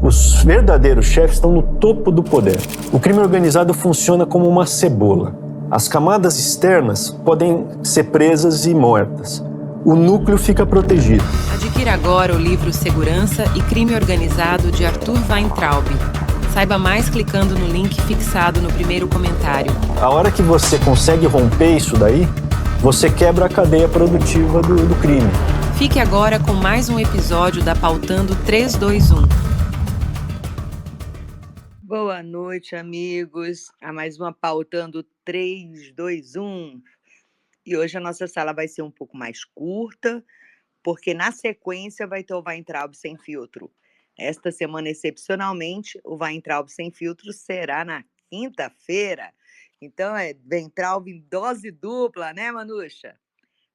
Os verdadeiros chefes estão no topo do poder. O crime organizado funciona como uma cebola. As camadas externas podem ser presas e mortas. O núcleo fica protegido. Adquira agora o livro Segurança e Crime Organizado de Arthur Weintraub. Saiba mais clicando no link fixado no primeiro comentário. A hora que você consegue romper isso daí, você quebra a cadeia produtiva do crime. Fique agora com mais um episódio da Pautando 321. Boa noite, amigos, a mais uma Pautando 321. E hoje a nossa sala vai ser um pouco mais curta, porque na sequência vai ter o Weintraub Sem Filtro. Esta semana, excepcionalmente, o Weintraub Sem Filtro será na quinta-feira. Então é Weintraub em dose dupla, né, Manuxa?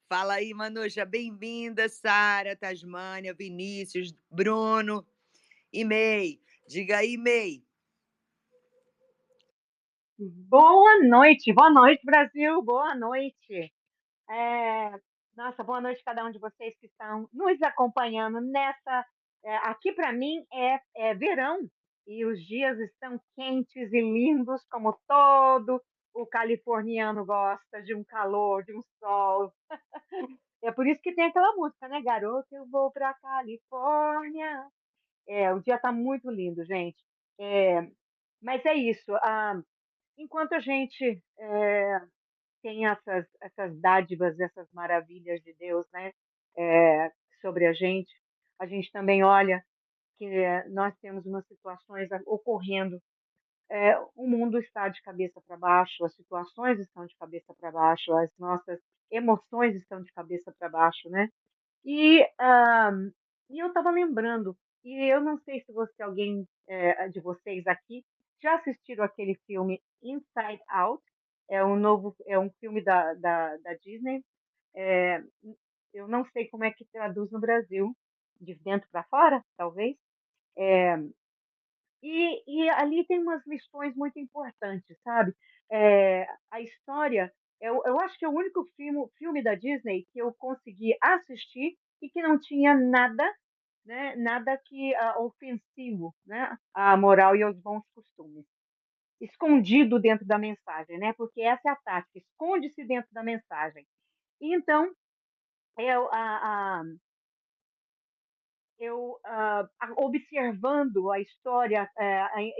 Fala aí, Manuxa, bem-vinda, Sara, Tasmânia, Vinícius, Bruno e May. Diga aí, May. Boa noite, Brasil, boa noite. Nossa, boa noite a cada um de vocês que estão nos acompanhando nessa. Aqui para mim é verão e os dias estão quentes e lindos, como todo o californiano gosta de um calor, de um sol. É por isso que tem aquela música, né, garoto? Eu vou para Califórnia. O dia está muito lindo, gente. Mas é isso. Enquanto a gente tem essas dádivas, essas maravilhas de Deus, né, sobre a gente também olha que nós temos umas situações ocorrendo. O mundo está de cabeça para baixo, as situações estão de cabeça para baixo, as nossas emoções estão de cabeça para baixo, né? E, e eu estava lembrando, e eu não sei se alguém de vocês aqui já assistiram aquele filme Inside Out. É um filme da Disney. É, eu não sei como é que traduz no Brasil, de dentro para fora, talvez. É, e ali tem umas lições muito importantes, sabe? A história, eu acho que é o único filme da Disney que eu consegui assistir e que não tinha nada, né, nada que ofensivo, né, à moral e aos bons costumes. Escondido dentro da mensagem, né? Porque essa é a tática, esconde-se dentro da mensagem. E então, eu, a, a, observando a história,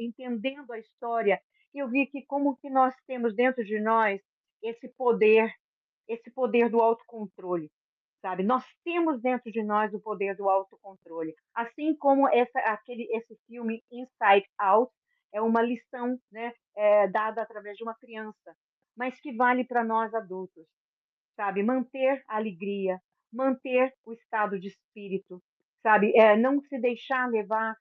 entendendo a história, eu vi que como que nós temos dentro de nós esse poder do autocontrole, sabe? Nós temos dentro de nós o poder do autocontrole, assim como esse filme Inside Out é uma lição, né, dada através de uma criança, mas que vale para nós adultos, sabe? Manter a alegria, manter o estado de espírito, sabe? Não se deixar levar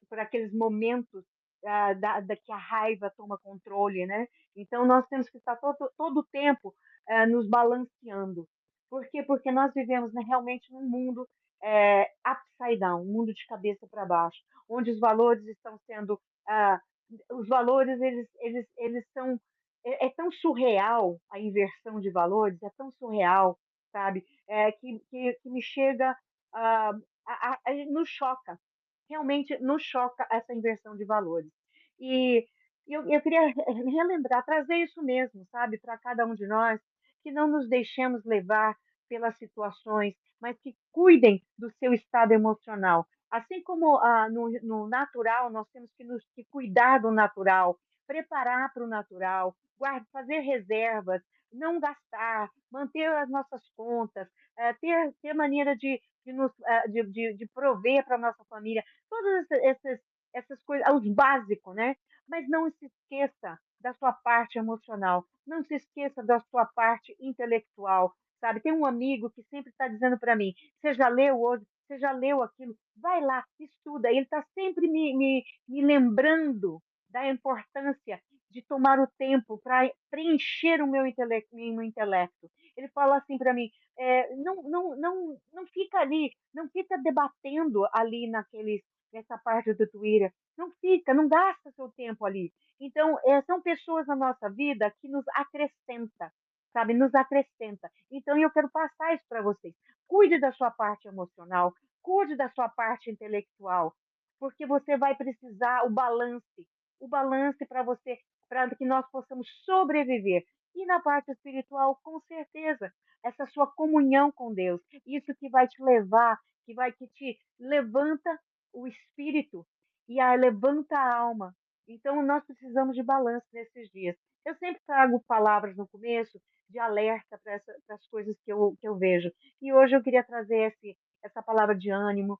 por aqueles momentos que a raiva toma controle, né? Então, nós temos que estar todo o tempo nos balanceando. Por quê? Porque nós vivemos, né, realmente num mundo upside down, um mundo de cabeça para baixo, onde os valores estão sendo... os valores, eles são é tão surreal a inversão de valores, é tão surreal, sabe? Que me chega, nos choca, realmente nos choca essa inversão de valores. E eu queria relembrar, trazer isso mesmo, sabe, para cada um de nós, que não nos deixemos levar pelas situações, mas que cuidem do seu estado emocional. Assim como no natural, nós temos que cuidar do natural, preparar para o natural, fazer reservas, não gastar, manter as nossas contas, ter maneira de prover para a nossa família, todas essas coisas, os básicos, né? Mas não se esqueça da sua parte emocional, não se esqueça da sua parte intelectual, sabe? Tem um amigo que sempre está dizendo para mim: você já leu hoje? Você já leu aquilo? Vai lá, estuda. Ele está sempre me lembrando da importância de tomar o tempo para preencher o meu intelecto. Ele fala assim para mim: não fica ali, não fica debatendo ali nessa parte do Twitter, não fica, não gasta seu tempo ali. Então, são pessoas na nossa vida que nos acrescenta, sabe, nos acrescenta. Então, eu quero passar isso para vocês. Cuide da sua parte emocional, cuide da sua parte intelectual, porque você vai precisar o balance para você, para que nós possamos sobreviver. E na parte espiritual, com certeza, essa sua comunhão com Deus, isso que vai te levar, que te levanta o espírito e levanta a alma. Então, nós precisamos de balanço nesses dias. Eu sempre trago palavras no começo de alerta para as coisas que eu vejo. E hoje eu queria trazer essa palavra de ânimo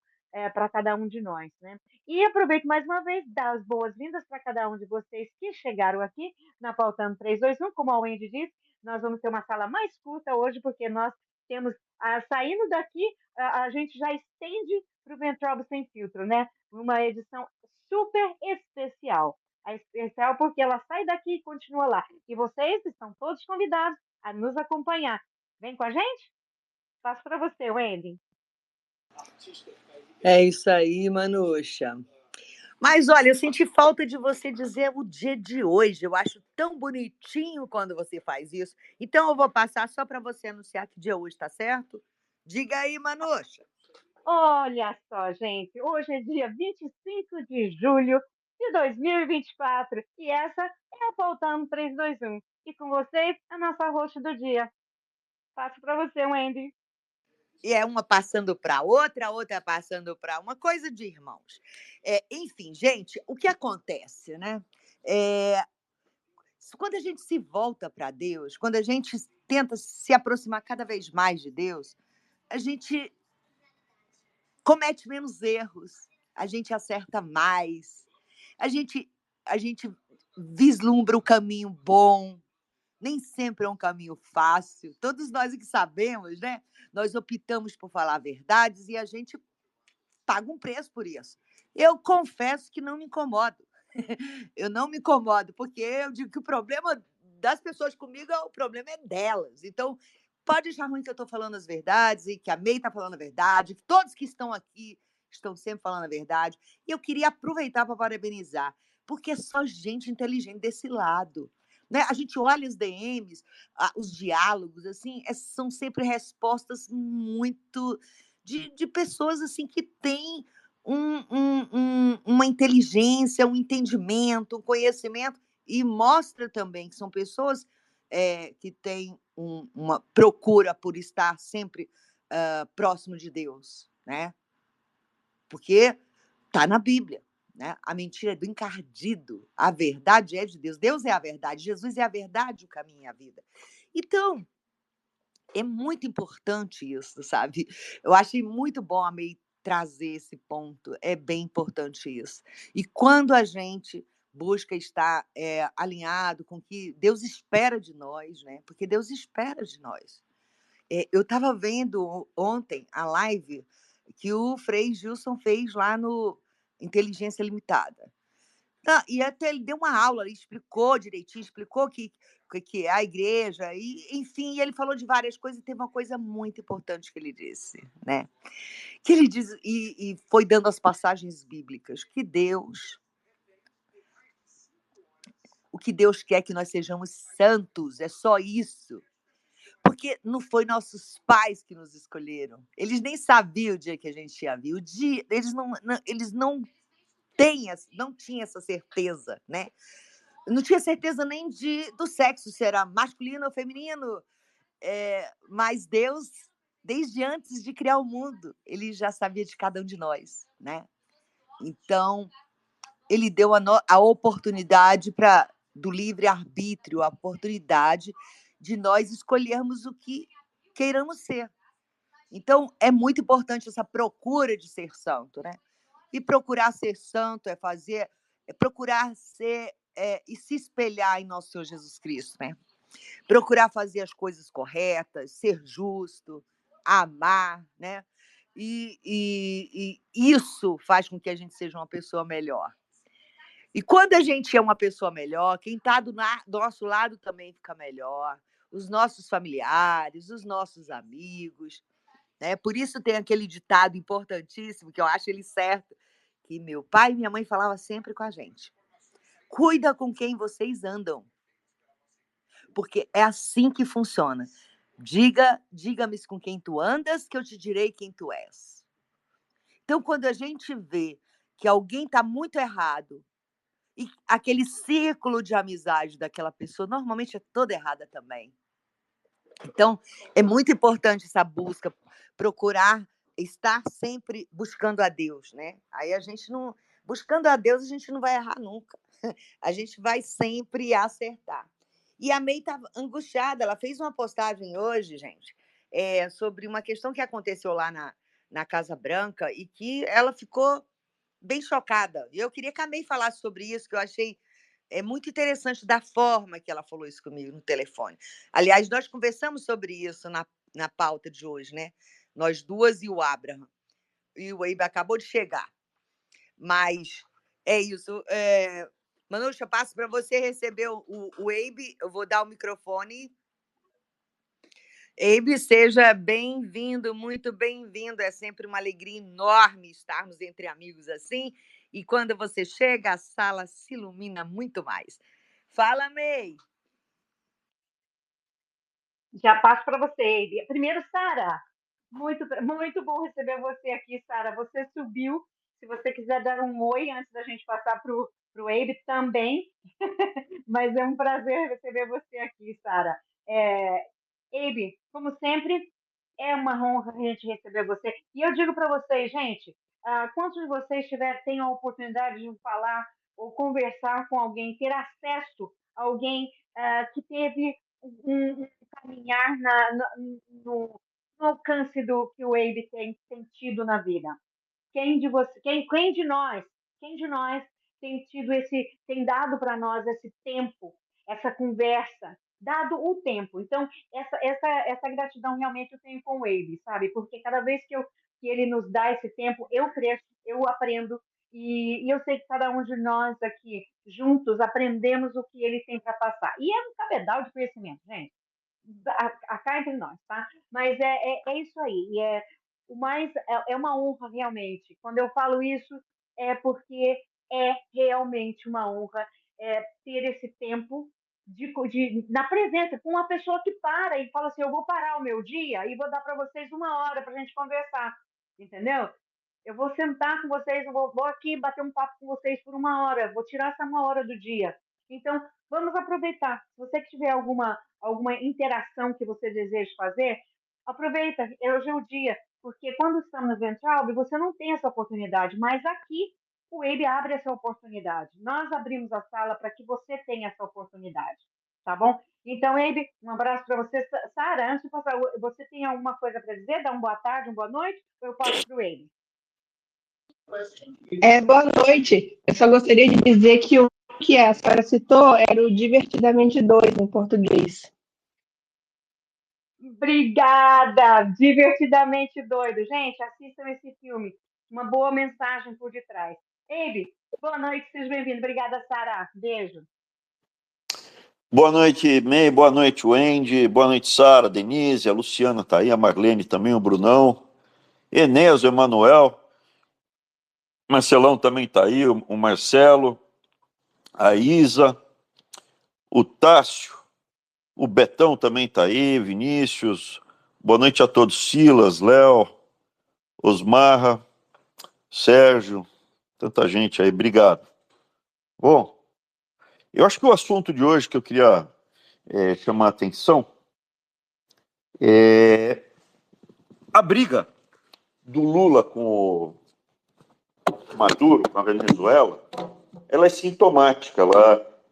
para cada um de nós, né? E aproveito mais uma vez, dar as boas-vindas para cada um de vocês que chegaram aqui na Pautando 321, como a Wendy disse, nós vamos ter uma sala mais curta hoje, porque nós temos, saindo daqui, a gente já estende para o Ventrobo Sem Filtro, né? Uma edição super especial. A especial porque ela sai daqui e continua lá. E vocês estão todos convidados a nos acompanhar. Vem com a gente? Passo para você, Wendy. É isso aí, Manuxa. Mas olha, eu senti falta de você dizer o dia de hoje. Eu acho tão bonitinho quando você faz isso. Então eu vou passar só para você anunciar que dia hoje, tá certo? Diga aí, Manuxa. Olha só, gente, hoje é dia 25 de julho de 2024 e essa é a Pautando 321. E com vocês, a nossa host do dia. Passo para você, Wendy. E é uma passando para outra, a outra passando para uma coisa de irmãos. Enfim, gente, o que acontece, né? Quando a gente se volta para Deus, quando a gente tenta se aproximar cada vez mais de Deus, a gente comete menos erros, a gente acerta mais, a gente, a gente vislumbra o caminho bom. Nem sempre é um caminho fácil. Todos nós que sabemos, né? Nós optamos por falar verdades e a gente paga um preço por isso. Eu confesso que não me incomodo. Eu não me incomodo, porque eu digo que o problema das pessoas comigo, o problema é delas. Então, pode achar ruim que eu estou falando as verdades e que a May está falando a verdade, que todos que estão aqui estão sempre falando a verdade. E eu queria aproveitar para parabenizar, porque é só gente inteligente desse lado. Né? A gente olha os DMs, os diálogos, assim, são sempre respostas muito de pessoas assim que têm uma inteligência, um entendimento, um conhecimento, e mostra também que são pessoas que têm uma procura por estar sempre próximo de Deus, né? Porque está na Bíblia, né? A mentira é do encardido, a verdade é de Deus. Deus é a verdade, Jesus é a verdade, o caminho e a vida. Então, é muito importante isso, sabe? Eu achei muito bom a May trazer esse ponto. É bem importante isso. E quando a gente busca estar alinhado com o que Deus espera de nós, né? Porque Deus espera de nós. Eu estava vendo ontem a live que o Frei Gilson fez lá no Inteligência Limitada. E até ele deu uma aula, ele explicou direitinho, explicou que é a igreja, e, enfim, ele falou de várias coisas, e teve uma coisa muito importante que ele disse, né? Que ele diz, e foi dando as passagens bíblicas, que o que Deus quer é que nós sejamos santos, é só isso. Porque não foi nossos pais que nos escolheram. Eles nem sabiam o dia que a gente ia vir. Eles não tinham essa certeza, né? Não tinha certeza nem do sexo, se era masculino ou feminino. Mas Deus, desde antes de criar o mundo, ele já sabia de cada um de nós, né? Então, ele deu a oportunidade do livre-arbítrio, a oportunidade de nós escolhermos o que queiramos ser. Então, é muito importante essa procura de ser santo, né? E procurar ser santo é procurar ser e se espelhar em nosso Senhor Jesus Cristo, né? Procurar fazer as coisas corretas, ser justo, amar, né? E isso faz com que a gente seja uma pessoa melhor. E quando a gente é uma pessoa melhor, quem está do nosso lado também fica melhor. Os nossos familiares, os nossos amigos. Né? Por isso tem aquele ditado importantíssimo, que eu acho ele certo, que meu pai e minha mãe falavam sempre com a gente. Cuida com quem vocês andam. Porque é assim que funciona. Diga-me com quem tu andas, que eu te direi quem tu és. Então, quando a gente vê que alguém está muito errado, e aquele círculo de amizade daquela pessoa normalmente é toda errada também. Então, é muito importante essa busca, procurar estar sempre buscando a Deus, né? Aí a gente não... Buscando a Deus, a gente não vai errar nunca. A gente vai sempre acertar. E a May está angustiada. Ela fez uma postagem hoje, gente, sobre uma questão que aconteceu lá na Casa Branca e que ela ficou bem chocada. E eu queria que a May falasse sobre isso, que eu achei muito interessante da forma que ela falou isso comigo no telefone. Aliás, nós conversamos sobre isso na pauta de hoje, né? Nós duas e o Abraham. E o Abe acabou de chegar. Mas é isso. Manusha, passo para você receber o Abe. Eu vou dar o microfone. Abe, seja bem-vindo, muito bem-vindo. É sempre uma alegria enorme estarmos entre amigos assim. E quando você chega, a sala se ilumina muito mais. Fala, May. Já passo para você, Abe. Primeiro, Sara, muito, muito bom receber você aqui, Sara. Você subiu. Se você quiser dar um oi antes da gente passar para o Abe também. Mas é um prazer receber você aqui, Sara. Abe, como sempre, é uma honra a gente receber você. E eu digo para vocês, gente, quantos de vocês têm a oportunidade de falar ou conversar com alguém, ter acesso a alguém que teve um caminhar no alcance do que o Abe tem tido na vida? Quem de nós tem dado para nós esse tempo, essa conversa, dado o tempo? Então, essa gratidão realmente eu tenho com o Abe, sabe? Porque cada vez que ele nos dá esse tempo, eu cresço, eu aprendo, e eu sei que cada um de nós aqui, juntos, aprendemos o que ele tem para passar. E é um cabedal de conhecimento, gente. Cá entre nós, tá? Mas é isso aí. É uma honra realmente. Quando eu falo isso, é porque é realmente uma honra ter esse tempo na presença com uma pessoa que para e fala assim: eu vou parar o meu dia e vou dar para vocês 1 hora para a gente conversar, entendeu? Eu vou sentar com vocês, eu vou aqui bater um papo com vocês por 1 hora, vou tirar essa 1 hora do dia. Então, vamos aproveitar. Se você tiver alguma interação que você deseja fazer, aproveita, hoje é o dia, porque quando estamos no Ventralb, você não tem essa oportunidade, mas aqui o Abe abre essa oportunidade. Nós abrimos a sala para que você tenha essa oportunidade, tá bom? Então, Abe, um abraço para você. Sara, antes de passar, você tem alguma coisa para dizer? Dá uma boa tarde, uma boa noite? Ou eu passo para o Abe? Boa noite. Eu só gostaria de dizer que o que a senhora citou era o Divertidamente Doido em português. Obrigada! Divertidamente Doido. Gente, assistam esse filme. Uma boa mensagem por detrás. Abe, boa noite, seja bem-vindo. Obrigada, Sara. Beijo. Boa noite, May. Boa noite, Wendy. Boa noite, Sara, Denise. A Luciana está aí, a Marlene também, o Brunão. Enéas, o Emanuel. Marcelão também está aí, o Marcelo. A Isa. O Tássio. O Betão também está aí, Vinícius. Boa noite a todos. Silas, Léo, Osmarra, Sérgio. Tanta gente aí, obrigado. Bom, eu acho que o assunto de hoje que eu queria chamar a atenção é a briga do Lula com o Maduro, com a Venezuela. Ela é sintomática,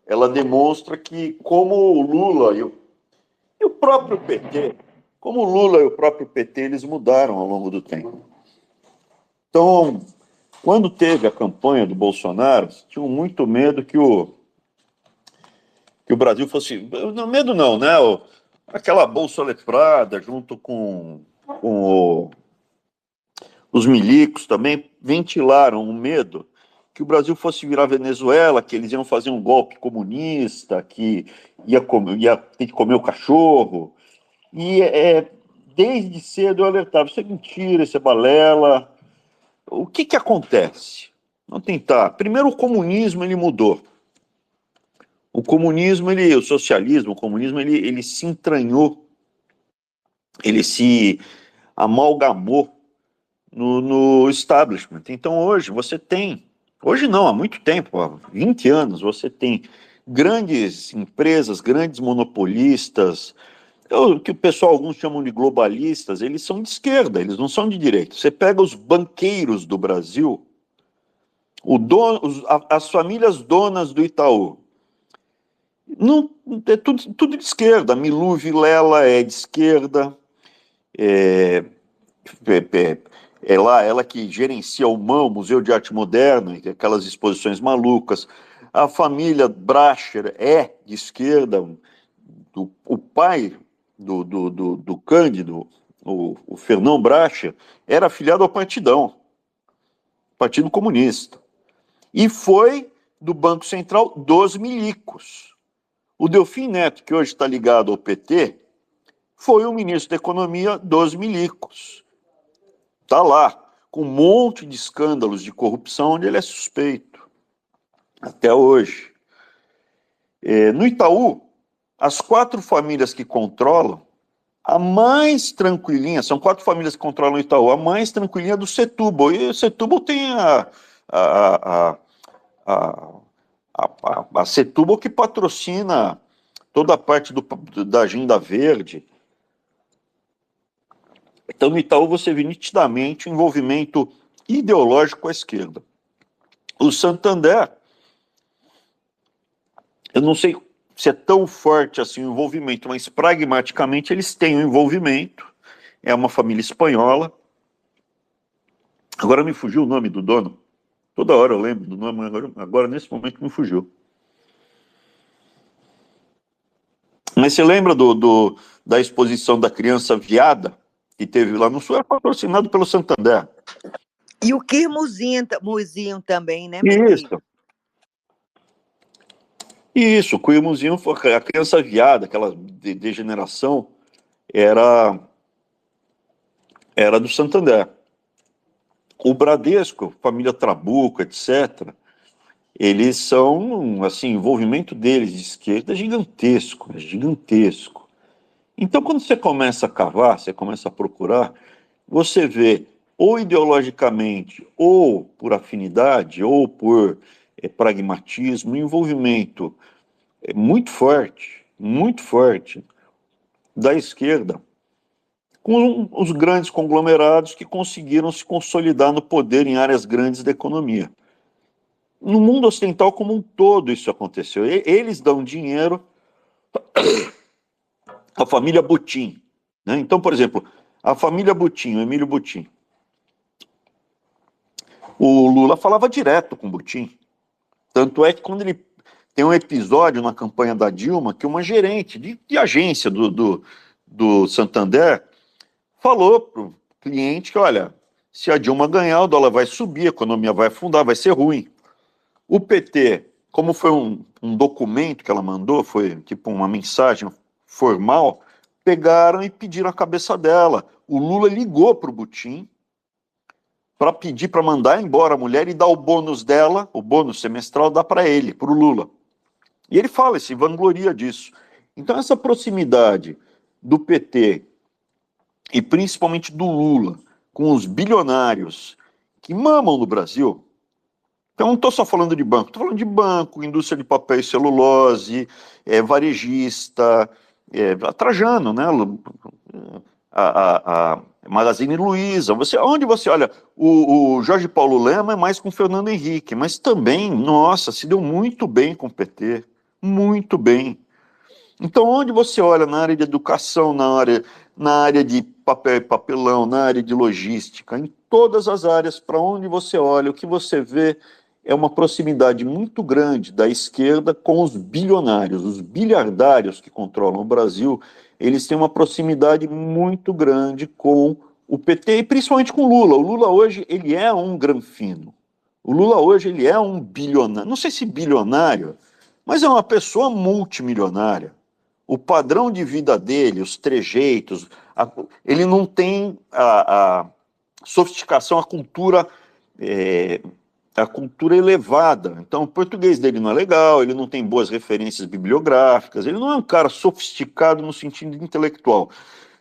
ela demonstra que como o Lula e o próprio PT, como o Lula e o próprio PT, eles mudaram ao longo do tempo. Então, quando teve a campanha do Bolsonaro, tinham muito medo que o Brasil fosse... Não, medo não, né? Aquela bolsa letrada, junto com os milicos também, ventilaram o medo que o Brasil fosse virar Venezuela, que eles iam fazer um golpe comunista, que ia ter que comer o cachorro. E desde cedo eu alertava, isso é mentira, isso é balela. O que acontece? Vamos tentar. Primeiro, o comunismo ele mudou. O comunismo, o socialismo, o comunismo, ele se entranhou, ele se amalgamou no establishment. Então, hoje, você tem Hoje não, há muito tempo, há 20 anos, você tem grandes empresas, grandes monopolistas, o que o pessoal, alguns chamam de globalistas, eles são de esquerda, eles não são de direita. Você pega os banqueiros do Brasil, as famílias donas do Itaú, não, é tudo de esquerda. Milu Vilela é de esquerda, é, lá, ela que gerencia o MAM, Museu de Arte Moderna, aquelas exposições malucas. A família Bracher é de esquerda, o pai do Cândido, o Fernão Bracher, era afiliado ao Partido Comunista. E foi do Banco Central dos milicos. O Delfim Neto, que hoje está ligado ao PT, foi o ministro da Economia dos milicos. Está lá, com um monte de escândalos de corrupção onde ele é suspeito. Até hoje. No Itaú, as 4 famílias que controlam, a mais tranquilinha, são 4 famílias que controlam o Itaú, a mais tranquilinha é do Setúbal. E o Setúbal tem a Setúbal que patrocina toda a parte da Agenda Verde. Então, no Itaú, você vê nitidamente o envolvimento ideológico com a esquerda. O Santander, eu não sei se é tão forte assim o envolvimento, mas pragmaticamente eles têm um envolvimento. É uma família espanhola. Agora me fugiu o nome do dono. Toda hora eu lembro do nome, agora nesse momento me fugiu. Mas você lembra da exposição da criança viada que teve lá no Sul? Era patrocinado pelo Santander. E o Quirmuzinho também, né? Isso, o Quirmuzinho, a criança viada, aquela degeneração, era do Santander. O Bradesco, família Trabuco, etc., eles são, assim, o envolvimento deles de esquerda é gigantesco, é gigantesco. Então, quando você começa a cavar, você começa a procurar, você vê, ou ideologicamente, ou por afinidade, ou por pragmatismo, um envolvimento muito forte da esquerda, com os grandes conglomerados que conseguiram se consolidar no poder em áreas grandes da economia. No mundo ocidental como um todo isso aconteceu. Eles dão dinheiro à família Butin, né? Então, por exemplo, a família Butin, o Emílio Butin, o Lula falava direto com o Butin. Tanto é que quando ele tem um episódio na campanha da Dilma que uma gerente de agência do Santander falou para o cliente que, olha, se a Dilma ganhar, o dólar vai subir, a economia vai afundar, vai ser ruim. O PT, como foi um documento que ela mandou, foi tipo uma mensagem formal, pegaram e pediram a cabeça dela. O Lula ligou para o Butin para pedir para mandar embora a mulher e dar o bônus dela, o bônus semestral, dá para ele, para o Lula. E ele fala, se vangloria disso. Então essa proximidade do PT e principalmente do Lula com os bilionários que mamam no Brasil. Então não estou só falando de banco, estou falando de banco, indústria de papel e celulose, varejista, a Trajano, né? A Magazine Luiza. Onde você olha, o Jorge Paulo Lema é mais com o Fernando Henrique, mas também, nossa, se deu muito bem com o PT, muito bem. Então, onde você olha na área de educação, na área de papel e papelão, na área de logística, em todas as áreas, para onde você olha, o que você vê é uma proximidade muito grande da esquerda com os bilionários, os bilhardários que controlam o Brasil, eles têm uma proximidade muito grande com o PT e principalmente com o Lula. O Lula hoje, ele é um granfino. O Lula hoje, ele é um bilionário, não sei se bilionário, mas é uma pessoa multimilionária. O padrão de vida dele, os trejeitos, ele não tem a sofisticação, a cultura elevada. Então, o português dele não é legal, ele não tem boas referências bibliográficas, ele não é um cara sofisticado no sentido intelectual.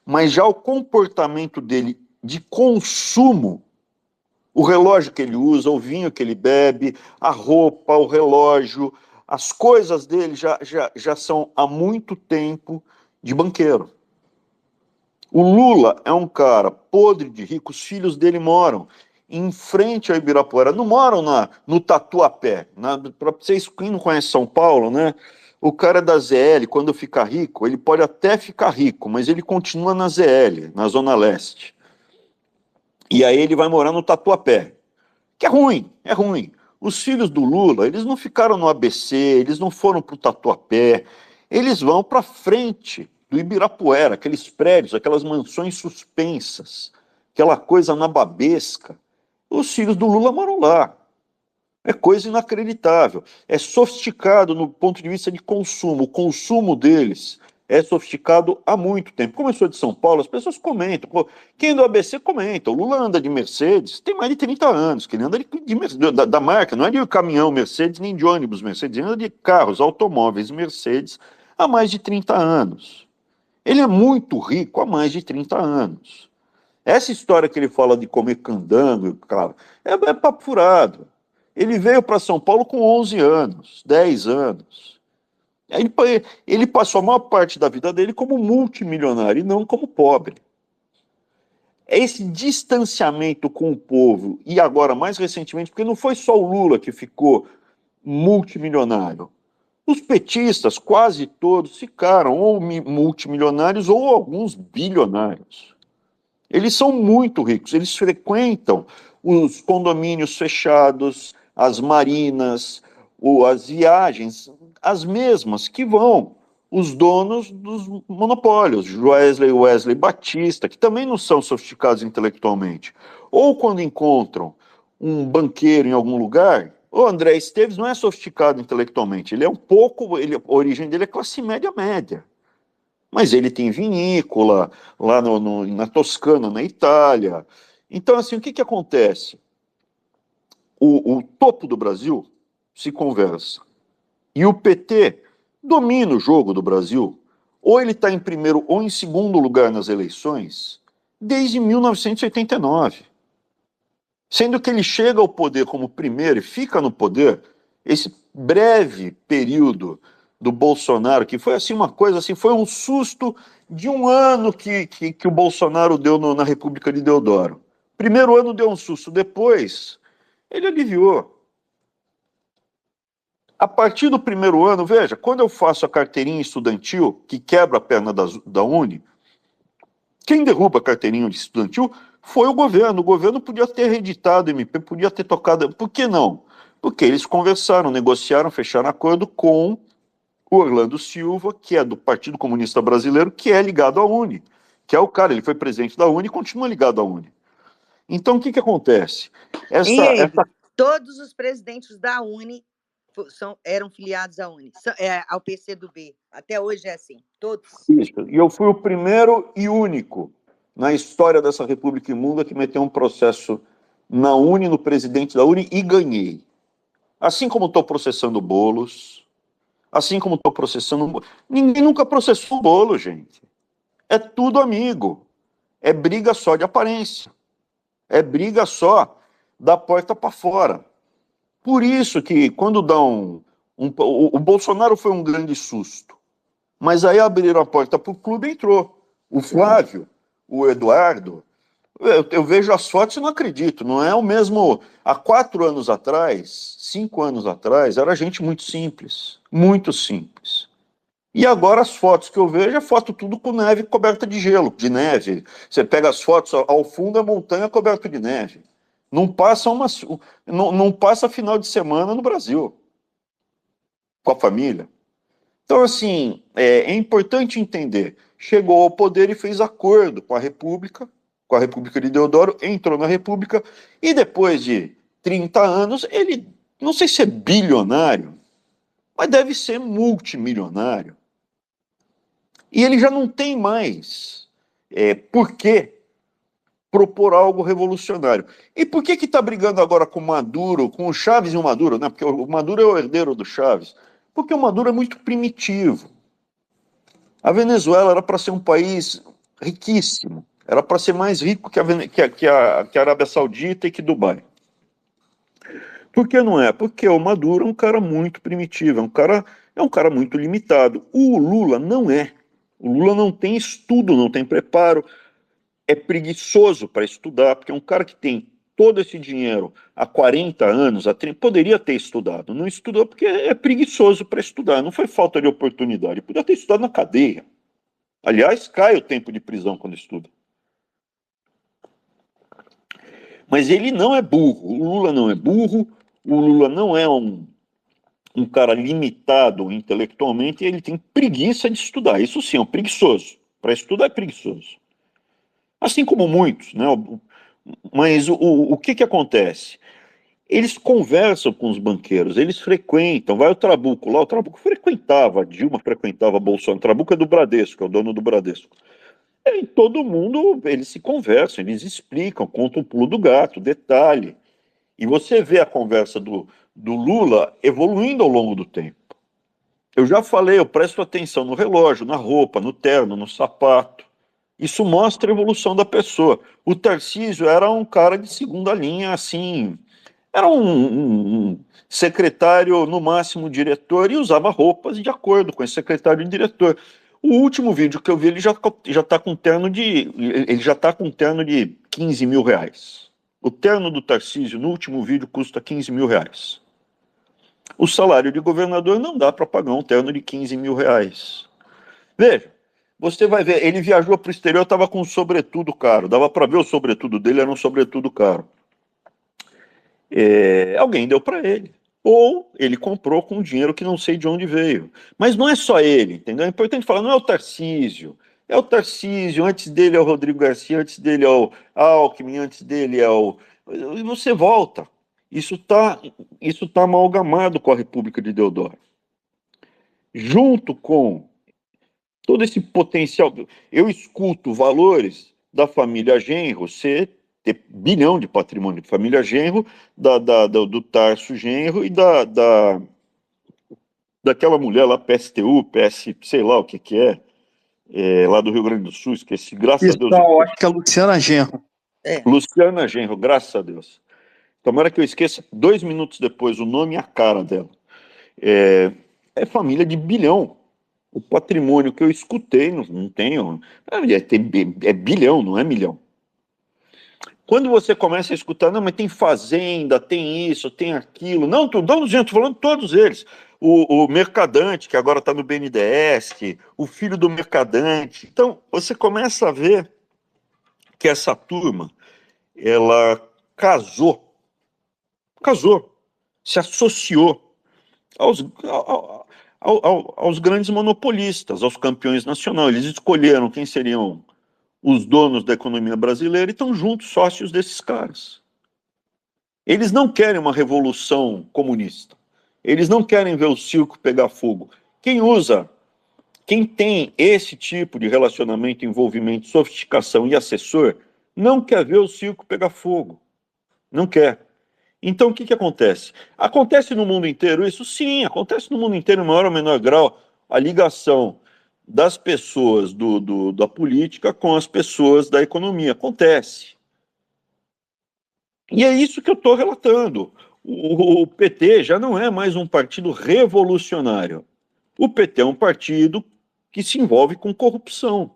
Mas já o comportamento dele de consumo O relógio que ele usa, o vinho que ele bebe, a roupa, o relógio, as coisas dele já são há muito tempo de banqueiro. O Lula é um cara podre de rico, os filhos dele moram em frente ao Ibirapuera, não moram no Tatuapé. Para vocês que não conhecem São Paulo, né? O cara é da ZL, quando ficar rico, ele pode até ficar rico, mas ele continua na ZL, na Zona Leste. E aí ele vai morar no Tatuapé, que é ruim, é ruim. Os filhos do Lula, eles não ficaram no ABC, eles não foram para o Tatuapé, eles vão para frente do Ibirapuera, aqueles prédios, aquelas mansões suspensas, aquela coisa nababesca. Os filhos do Lula moram lá. É coisa inacreditável. É sofisticado no ponto de vista de consumo. O consumo deles é sofisticado há muito tempo. Como eu sou de São Paulo, as pessoas comentam. Pô, quem é do ABC comenta. O Lula anda de Mercedes, tem mais de 30 anos, que ele anda da marca, não é de caminhão Mercedes, nem de ônibus Mercedes, ele anda de carros, automóveis Mercedes há mais de 30 anos. Ele é muito rico há mais de 30 anos. Essa história que ele fala de comer candango, cara, é papo furado. Ele veio para São Paulo com 11 anos, 10 anos. Ele passou a maior parte da vida dele como multimilionário e não como pobre. É esse distanciamento com o povo, e agora mais recentemente, porque não foi só o Lula que ficou multimilionário. Os petistas, quase todos, ficaram ou multimilionários ou alguns bilionários. Eles são muito ricos, eles frequentam os condomínios fechados, as marinas, as viagens, as mesmas que vão os donos dos monopólios, Wesley Batista, que também não são sofisticados intelectualmente. Ou quando encontram um banqueiro em algum lugar, o André Esteves não é sofisticado intelectualmente, ele é a origem dele é classe média. Mas ele tem vinícola lá na Toscana, na Itália. Então, assim, o que acontece? O topo do Brasil se conversa. E o PT domina o jogo do Brasil. Ou ele está em primeiro ou em segundo lugar nas eleições desde 1989. Sendo que ele chega ao poder como primeiro e fica no poder, esse breve período do Bolsonaro, que foi assim uma coisa, assim, foi um susto de um ano que o Bolsonaro deu na República de Deodoro. Primeiro ano deu um susto, depois ele aliviou. A partir do primeiro ano, veja, quando eu faço a carteirinha estudantil, que quebra a perna da Uni, quem derruba a carteirinha estudantil foi o governo. O governo podia ter reeditado o MP, podia ter tocado. Por que não? Porque eles conversaram, negociaram, fecharam acordo com o Orlando Silva, que é do Partido Comunista Brasileiro, que é ligado à Uni, que é o cara, ele foi presidente da Uni e continua ligado à Uni. Então, o que acontece? Todos os presidentes da Uni eram filiados à Uni, ao PCdoB. Até hoje é assim, todos. Isso. E eu fui o primeiro e único na história dessa República Imunda que meteu um processo na Uni, no presidente da Uni, e ganhei. Assim como estou processando Boulos, assim como estou processando... Ninguém nunca processou o Bolo, gente. É tudo amigo. É briga só de aparência. É briga só da porta para fora. Por isso que quando dá o Bolsonaro foi um grande susto. Mas aí abriram a porta para o clube e entrou. O Flávio, o Eduardo... Eu vejo as fotos e não acredito. Não é o mesmo... Há 4 anos atrás, 5 anos atrás, era gente muito simples. Muito simples. E agora as fotos que eu vejo é foto tudo com neve coberta de gelo, de neve. Você pega as fotos, ao fundo a montanha coberta de neve. Não passa final de semana no Brasil. Com a família. Então, assim, é importante entender. Chegou ao poder e fez acordo com a República de Deodoro, entrou na República, e depois de 30 anos, ele, não sei se é bilionário, mas deve ser multimilionário. E ele já não tem mais por que propor algo revolucionário. E por que está brigando agora com o Maduro, com o Chaves e o Maduro, né? Porque o Maduro é o herdeiro do Chaves. Porque o Maduro é muito primitivo. A Venezuela era para ser um país riquíssimo, Era para ser mais rico que a Arábia Saudita e que Dubai. Por que não é? Porque o Maduro é um cara muito primitivo, é um cara muito limitado. O Lula não é. O Lula não tem estudo, não tem preparo, é preguiçoso para estudar, porque é um cara que tem todo esse dinheiro há 40 anos, há 30, poderia ter estudado. Não estudou porque é preguiçoso para estudar, não foi falta de oportunidade, podia ter estudado na cadeia. Aliás, cai o tempo de prisão quando estuda. Mas ele não é burro, o Lula não é burro, o Lula não é um cara limitado intelectualmente, ele tem preguiça de estudar. Isso sim, é um preguiçoso. Para estudar é preguiçoso. Assim como muitos, né? Mas o que acontece? Eles conversam com os banqueiros, eles frequentam, vai o Trabuco lá, o Trabuco frequentava, a Dilma frequentava Bolsonaro, o Trabuco é do Bradesco, é o dono do Bradesco. E todo mundo, eles se conversam, eles explicam, contam o pulo do gato, detalhe. E você vê a conversa do Lula evoluindo ao longo do tempo. Eu já falei, eu presto atenção no relógio, na roupa, no terno, no sapato. Isso mostra a evolução da pessoa. O Tarcísio era um cara de segunda linha, assim, era um secretário, no máximo diretor, e usava roupas de acordo com esse secretário e diretor. O último vídeo que eu vi, ele já está com terno ele já tá com terno de 15 mil reais. O terno do Tarcísio, no último vídeo, custa 15 mil reais. O salário de governador não dá para pagar um terno de 15 mil reais. Veja, você vai ver, ele viajou para o exterior, estava com um sobretudo caro, dava para ver o sobretudo dele, era um sobretudo caro. Alguém deu para ele. Ou ele comprou com dinheiro que não sei de onde veio. Mas não é só ele, entendeu? É importante falar, não é o Tarcísio. É o Tarcísio, antes dele é o Rodrigo Garcia, antes dele é o Alckmin, antes dele é o... E você volta. Isso tá amalgamado com a República de Deodoro. Junto com todo esse potencial... Eu escuto valores da família Genro ser ter bilhão de patrimônio de família Genro, do Tarso Genro e daquela mulher lá, PSTU, PS, sei lá o que é, lá do Rio Grande do Sul, esqueci, graças a Deus. Eu acho que é a Luciana Genro. Luciana Genro, graças a Deus. Tomara que eu esqueça 2 minutos depois o nome e a cara dela. É família de bilhão. O patrimônio que eu escutei, não tenho, é bilhão, não é milhão. Quando você começa a escutar, não, mas tem fazenda, tem isso, tem aquilo. Não, gente, tô falando todos eles. O Mercadante, que agora está no BNDES, o filho do Mercadante. Então, você começa a ver que essa turma, ela casou, se associou aos grandes monopolistas, aos campeões nacionais. Eles escolheram quem seriam os donos da economia brasileira e estão juntos, sócios desses caras. Eles não querem uma revolução comunista. Eles não querem ver o circo pegar fogo. Quem tem esse tipo de relacionamento, envolvimento, sofisticação e assessor, não quer ver o circo pegar fogo. Não quer. Então, o que acontece? Acontece no mundo inteiro isso? Sim, acontece no mundo inteiro, em maior ou menor grau, a ligação das pessoas da política com as pessoas da economia. Acontece. E é isso que eu estou relatando. O PT já não é mais um partido revolucionário. O PT é um partido que se envolve com corrupção.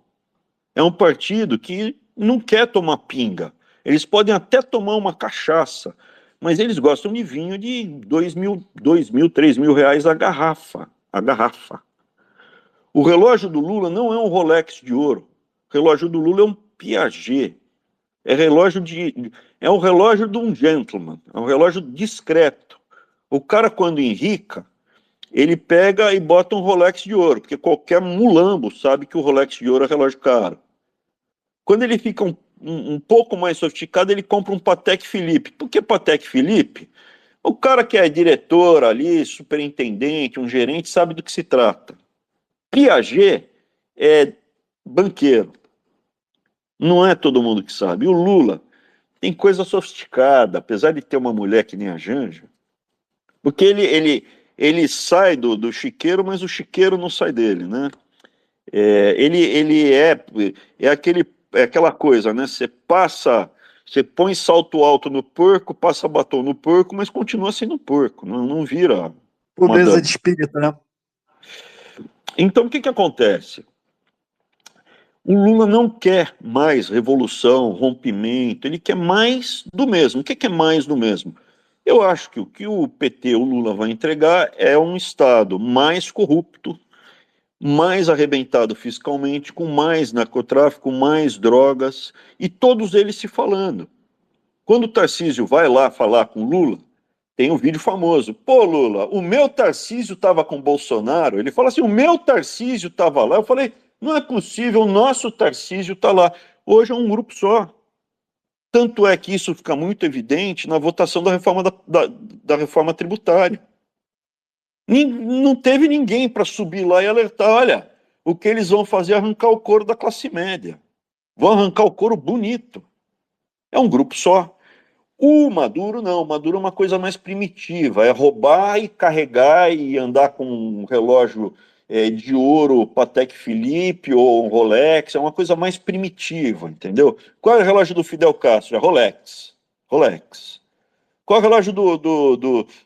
É um partido que não quer tomar pinga. Eles podem até tomar uma cachaça, mas eles gostam de vinho de 2 mil, 3 mil reais a garrafa. O relógio do Lula não é um Rolex de ouro. O relógio do Lula é um Piaget. É um relógio de um gentleman. É um relógio discreto. O cara, quando enrica, ele pega e bota um Rolex de ouro, porque qualquer mulambo sabe que o Rolex de ouro é relógio caro. Quando ele fica um pouco mais sofisticado, ele compra um Patek Philippe. Por que Patek Philippe? O cara que é diretor ali, superintendente, um gerente, sabe do que se trata. Piaget é banqueiro. Não é todo mundo que sabe. E o Lula tem coisa sofisticada, apesar de ter uma mulher que nem a Janja, porque ele sai do chiqueiro, mas o chiqueiro não sai dele, né? Ele é é aquela coisa, né? Você põe salto alto no porco, passa batom no porco, mas continua sendo porco, não vira uma Pureza dama. de espírito, né? Então, o que acontece? O Lula não quer mais revolução, rompimento, ele quer mais do mesmo. O que é mais do mesmo? Eu acho que o que o PT, o Lula, vai entregar é um Estado mais corrupto, mais arrebentado fiscalmente, com mais narcotráfico, mais drogas, e todos eles se falando. Quando o Tarcísio vai lá falar com o Lula, tem um vídeo famoso. Pô, Lula, o meu Tarcísio estava com o Bolsonaro. Ele fala assim, o meu Tarcísio estava lá. Eu falei, não é possível, o nosso Tarcísio está lá. Hoje é um grupo só. Tanto é que isso fica muito evidente na votação da reforma, da reforma tributária. Não teve ninguém para subir lá e alertar, olha, o que eles vão fazer é arrancar o couro da classe média. Vão arrancar o couro bonito. É um grupo só. O Maduro não, o Maduro é uma coisa mais primitiva, é roubar e carregar e andar com um relógio de ouro Patek Philippe ou um Rolex, é uma coisa mais primitiva, entendeu? Qual é o relógio do Fidel Castro? É Rolex. Rolex. Qual é o relógio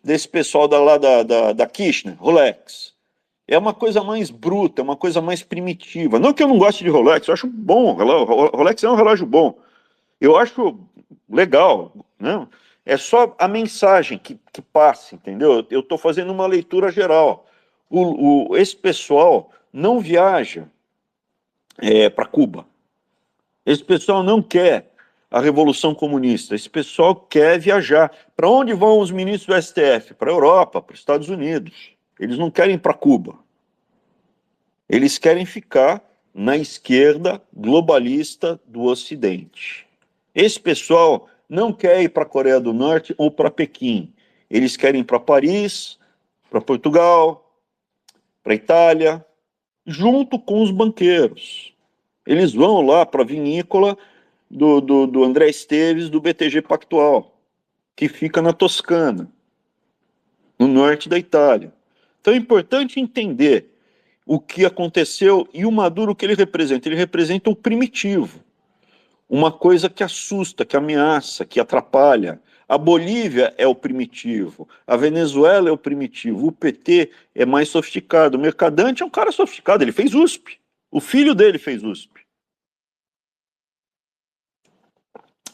desse pessoal lá da Kirchner? Rolex. É uma coisa mais bruta, é uma coisa mais primitiva. Não que eu não goste de Rolex, eu acho bom, Rolex é um relógio bom. Eu acho legal, né? É só a mensagem que passa, entendeu? Eu estou fazendo uma leitura geral. Esse pessoal não viaja para Cuba. Esse pessoal não quer a Revolução Comunista. Esse pessoal quer viajar. Para onde vão os ministros do STF? Para a Europa, para os Estados Unidos. Eles não querem ir para Cuba. Eles querem ficar na esquerda globalista do Ocidente. Esse pessoal não quer ir para a Coreia do Norte ou para Pequim. Eles querem ir para Paris, para Portugal, para Itália, junto com os banqueiros. Eles vão lá para a vinícola do André Esteves, do BTG Pactual, que fica na Toscana, no norte da Itália. Então é importante entender o que aconteceu e o Maduro, o que ele representa. Ele representa o primitivo. Uma coisa que assusta, que ameaça, que atrapalha. A Bolívia é o primitivo, a Venezuela é o primitivo, o PT é mais sofisticado. O Mercadante é um cara sofisticado, ele fez USP. O filho dele fez USP.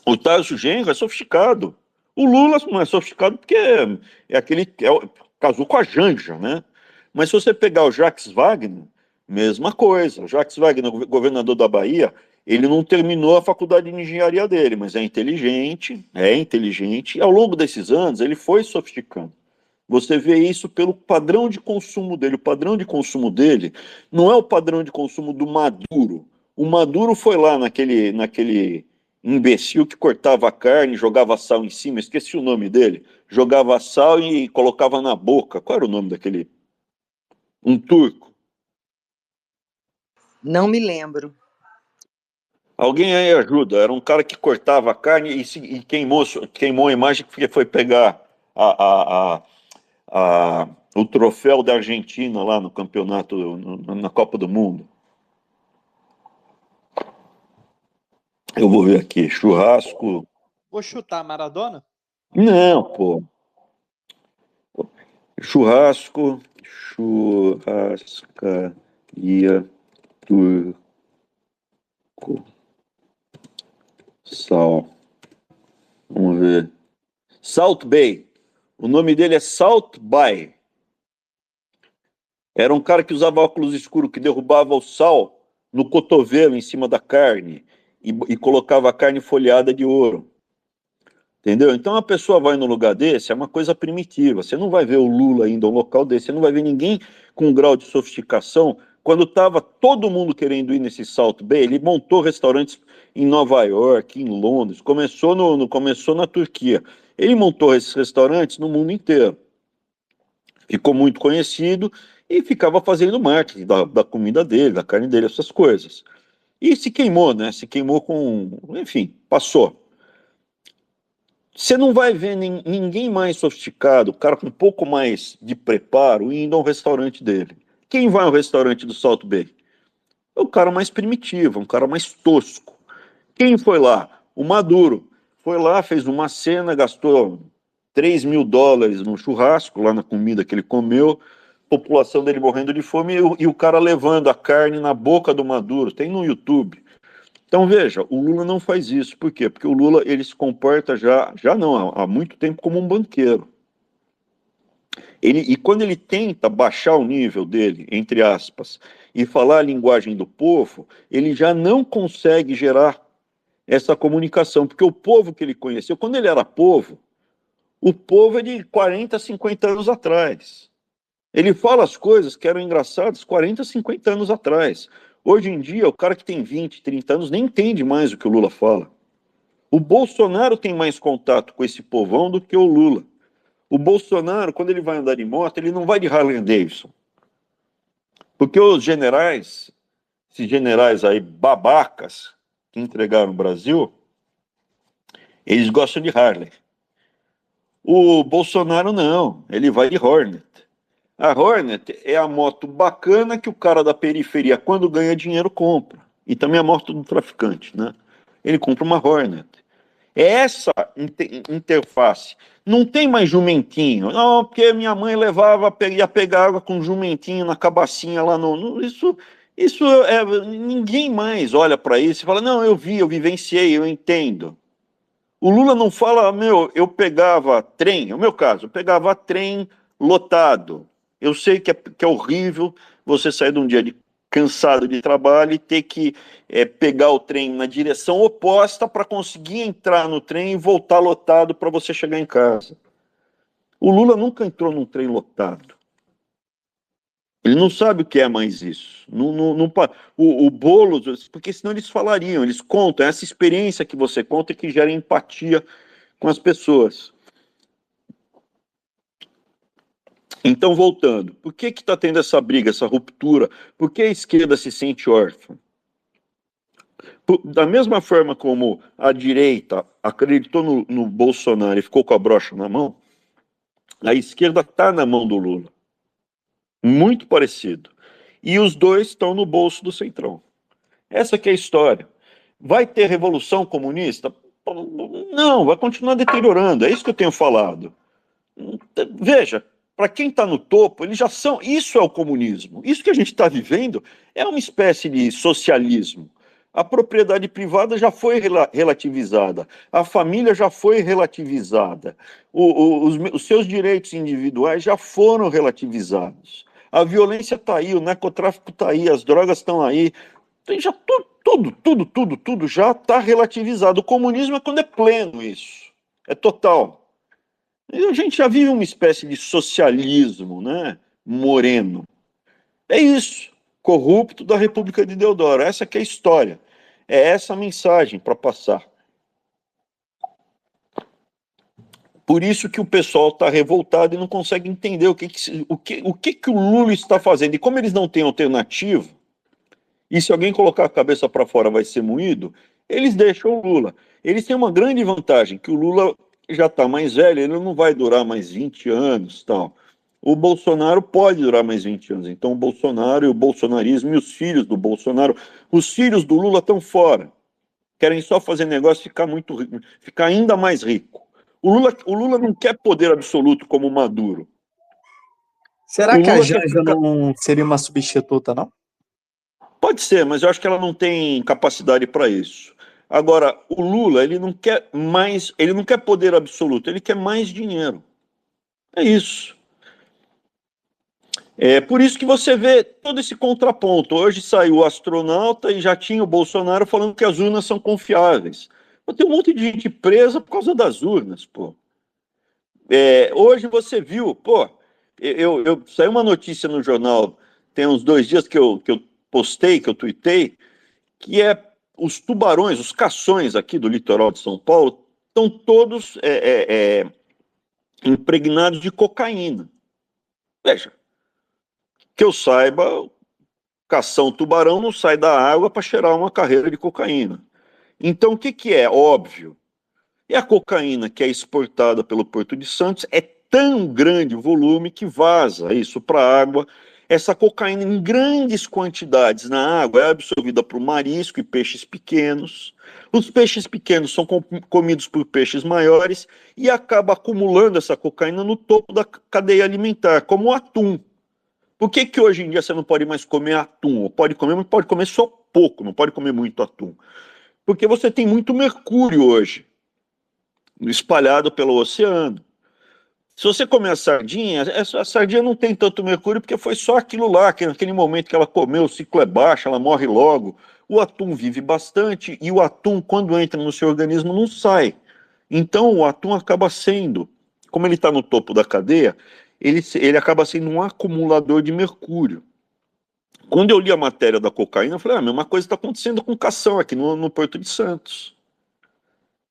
O Tarso Genro é sofisticado. O Lula não é sofisticado porque casou com a Janja, né? Mas se você pegar o Jacques Wagner, mesma coisa. O Jacques Wagner, governador da Bahia, ele não terminou a faculdade de engenharia dele, mas é inteligente, e ao longo desses anos ele foi sofisticando. Você vê isso pelo padrão de consumo dele. O padrão de consumo dele não é o padrão de consumo do Maduro. O Maduro foi lá naquele imbecil que cortava a carne, jogava sal em cima, esqueci o nome dele, jogava sal e colocava na boca. Qual era o nome daquele? Um turco. Não me lembro. Alguém aí ajuda. Era um cara que cortava a carne e queimou a imagem porque foi pegar o troféu da Argentina lá no campeonato, na Copa do Mundo. Eu vou ver aqui, churrasco. Vou chutar Maradona? Não, pô. Churrascaria turco. Sal. Vamos ver. Salt Bay. O nome dele é Salt Bay. Era um cara que usava óculos escuros, que derrubava o sal no cotovelo, em cima da carne, e colocava a carne folhada de ouro. Entendeu? Então a pessoa vai num lugar desse, é uma coisa primitiva. Você não vai ver o Lula ainda, um local desse, você não vai ver ninguém com um grau de sofisticação. Quando estava todo mundo querendo ir nesse Salt Bay, ele montou restaurantes em Nova York, em Londres, começou na Turquia. Ele montou esses restaurantes no mundo inteiro. Ficou muito conhecido e ficava fazendo marketing da comida dele, da carne dele, essas coisas. E se queimou, né? Se queimou enfim, passou. Você não vai ver ninguém mais sofisticado, cara com um pouco mais de preparo, indo a um restaurante dele. Quem vai ao restaurante do Salt Bay? É o cara mais primitivo, um cara mais tosco. Quem foi lá? O Maduro. Foi lá, fez uma cena, gastou $3.000 no churrasco, lá na comida que ele comeu, população dele morrendo de fome e o cara levando a carne na boca do Maduro. Tem no YouTube. Então, veja, o Lula não faz isso. Por quê? Porque o Lula ele se comporta já não, há muito tempo como um banqueiro. E quando ele tenta baixar o nível dele, entre aspas, e falar a linguagem do povo, ele já não consegue gerar essa comunicação, porque o povo que ele conheceu, quando ele era povo, o povo é de 40, 50 anos atrás. Ele fala as coisas que eram engraçadas 40, 50 anos atrás. Hoje em dia, o cara que tem 20, 30 anos nem entende mais o que o Lula fala. O Bolsonaro tem mais contato com esse povão do que o Lula. O Bolsonaro, quando ele vai andar de moto, ele não vai de Harley Davidson. Porque os generais, esses generais aí babacas que entregaram o Brasil, eles gostam de Harley. O Bolsonaro não, ele vai de Hornet. A Hornet é a moto bacana que o cara da periferia, quando ganha dinheiro, compra. E também a moto do traficante, né? Ele compra uma Hornet. É essa interface. Não tem mais jumentinho. Não, porque minha mãe ia pegar água com jumentinho na cabacinha lá isso ninguém mais olha para isso e fala, não, eu vivenciei, eu entendo. O Lula não fala, eu pegava trem, é o meu caso, eu pegava trem lotado. Eu sei que é horrível você sair de um dia cansado de trabalho e ter que pegar o trem na direção oposta para conseguir entrar no trem e voltar lotado para você chegar em casa. O Lula nunca entrou num trem lotado. Ele não sabe o que é mais isso. O Boulos, porque senão eles falariam, eles contam, essa experiência que você conta que gera empatia com as pessoas. Então, voltando, por que está tendo essa briga, essa ruptura? Por que a esquerda se sente órfã? Da mesma forma como a direita acreditou no Bolsonaro e ficou com a brocha na mão, a esquerda está na mão do Lula. Muito parecido. E os dois estão no bolso do Centrão. Essa que é a história. Vai ter revolução comunista? Não, vai continuar deteriorando. É isso que eu tenho falado. Veja, para quem está no topo, eles já são. Isso é o comunismo. Isso que a gente está vivendo é uma espécie de socialismo. A propriedade privada já foi relativizada, a família já foi relativizada, os seus direitos individuais já foram relativizados. A violência está aí, o narcotráfico está aí, as drogas estão aí. Já tudo já está relativizado. O comunismo é quando é pleno isso, é total. A gente já vive uma espécie de socialismo, né, moreno. É isso, corrupto da República de Deodoro. Essa que é a história. É essa a mensagem para passar. Por isso que o pessoal está revoltado e não consegue entender o que o Lula está fazendo. E como eles não têm alternativa, e se alguém colocar a cabeça para fora vai ser moído, eles deixam o Lula. Eles têm uma grande vantagem, que o Lula já está mais velho, ele não vai durar mais 20 anos, tal. O Bolsonaro pode durar mais 20 anos. Então o Bolsonaro e o bolsonarismo e os filhos do Bolsonaro, os filhos do Lula estão fora. Querem só fazer negócio e ficar ainda mais rico. O Lula não quer poder absoluto como o Maduro. Será que a Janja não seria uma substituta, não? Pode ser, mas eu acho que ela não tem capacidade para isso. Agora, o Lula, ele não quer poder absoluto, ele quer mais dinheiro. É isso. É por isso que você vê todo esse contraponto. Hoje saiu o astronauta e já tinha o Bolsonaro falando que as urnas são confiáveis. Tem um monte de gente presa por causa das urnas, pô. Hoje você viu, pô, saiu uma notícia no jornal, tem uns 2 dias que eu postei, que eu tuitei, que os tubarões, os cações aqui do litoral de São Paulo, estão todos impregnados de cocaína. Veja, que eu saiba, cação tubarão não sai da água para cheirar uma carreira de cocaína. Então, o que é óbvio? É a cocaína que é exportada pelo Porto de Santos, é tão grande o volume que vaza isso para a água, Essa cocaína em grandes quantidades na água é absorvida por marisco e peixes pequenos. Os peixes pequenos são comidos por peixes maiores e acaba acumulando essa cocaína no topo da cadeia alimentar, como o atum. Por que que hoje em dia você não pode mais comer atum? Ou pode comer, mas pode comer só pouco, não pode comer muito atum. Porque você tem muito mercúrio hoje, espalhado pelo oceano. Se você comer a sardinha não tem tanto mercúrio porque foi só aquilo lá, que naquele momento que ela comeu, o ciclo é baixo, ela morre logo. O atum vive bastante e o atum, quando entra no seu organismo, não sai. Então o atum acaba sendo, como ele está no topo da cadeia, ele acaba sendo um acumulador de mercúrio. Quando eu li a matéria da cocaína, eu falei, a mesma coisa está acontecendo com cação aqui no Porto de Santos.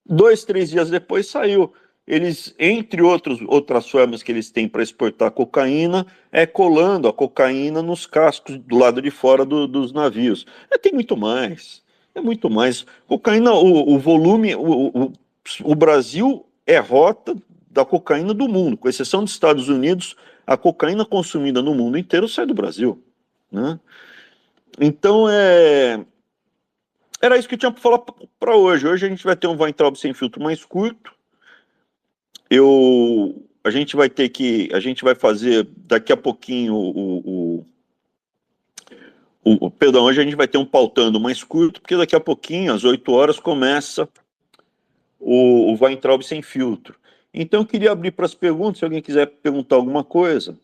2, 3 dias depois saiu. Eles, entre outras formas que eles têm para exportar cocaína, é colando a cocaína nos cascos do lado de fora dos navios. Tem muito mais. É muito mais. Cocaína, o volume, o Brasil é rota da cocaína do mundo. Com exceção dos Estados Unidos, a cocaína consumida no mundo inteiro sai do Brasil, né? Então, era isso que eu tinha para falar para hoje. Hoje a gente vai ter um Weintraub sem filtro mais curto. A gente vai fazer daqui a pouquinho perdão, hoje a gente vai ter um pautando mais curto, porque daqui a pouquinho, às 8 horas, começa o Weintraub sem filtro. Então eu queria abrir para as perguntas, se alguém quiser perguntar alguma coisa,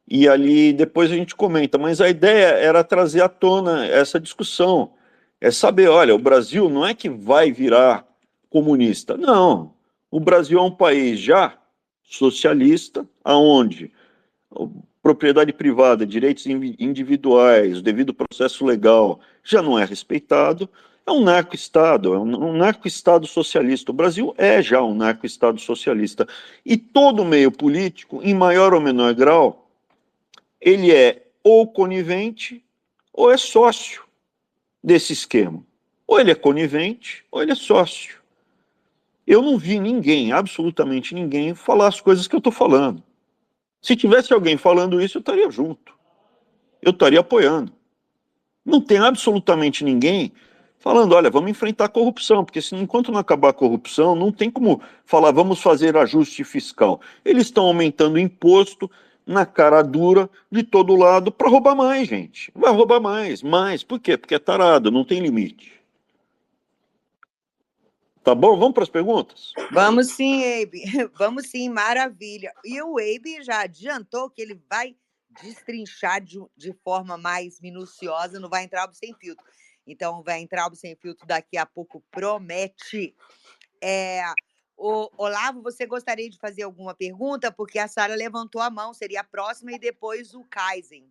e ali depois a gente comenta, mas a ideia era trazer à tona essa discussão, é saber, olha, o Brasil não é que vai virar comunista, não. O Brasil é um país já socialista, aonde propriedade privada, direitos individuais, o devido processo legal já não é respeitado. É um narco-estado, é um narco-estado socialista. O Brasil é já um narco-estado socialista. E todo meio político, em maior ou menor grau, ele é ou conivente ou é sócio desse esquema. Ou ele é conivente ou ele é sócio. Eu não vi ninguém, absolutamente ninguém, falar as coisas que eu estou falando. Se tivesse alguém falando isso, eu estaria junto. Eu estaria apoiando. Não tem absolutamente ninguém falando, olha, vamos enfrentar a corrupção, porque enquanto não acabar a corrupção, não tem como falar, vamos fazer ajuste fiscal. Eles estão aumentando o imposto na cara dura de todo lado para roubar mais, gente. Vai roubar mais. Por quê? Porque é tarado, não tem limite. Tá bom? Vamos para as perguntas? Vamos sim, Abe. Vamos sim, maravilha. E o Abe já adiantou que ele vai destrinchar de forma mais minuciosa no Weintraub Sem Filtro. Então, o Weintraub Sem Filtro daqui a pouco promete. Olavo, você gostaria de fazer alguma pergunta? Porque a Sara levantou a mão, seria a próxima e depois o Kaizen.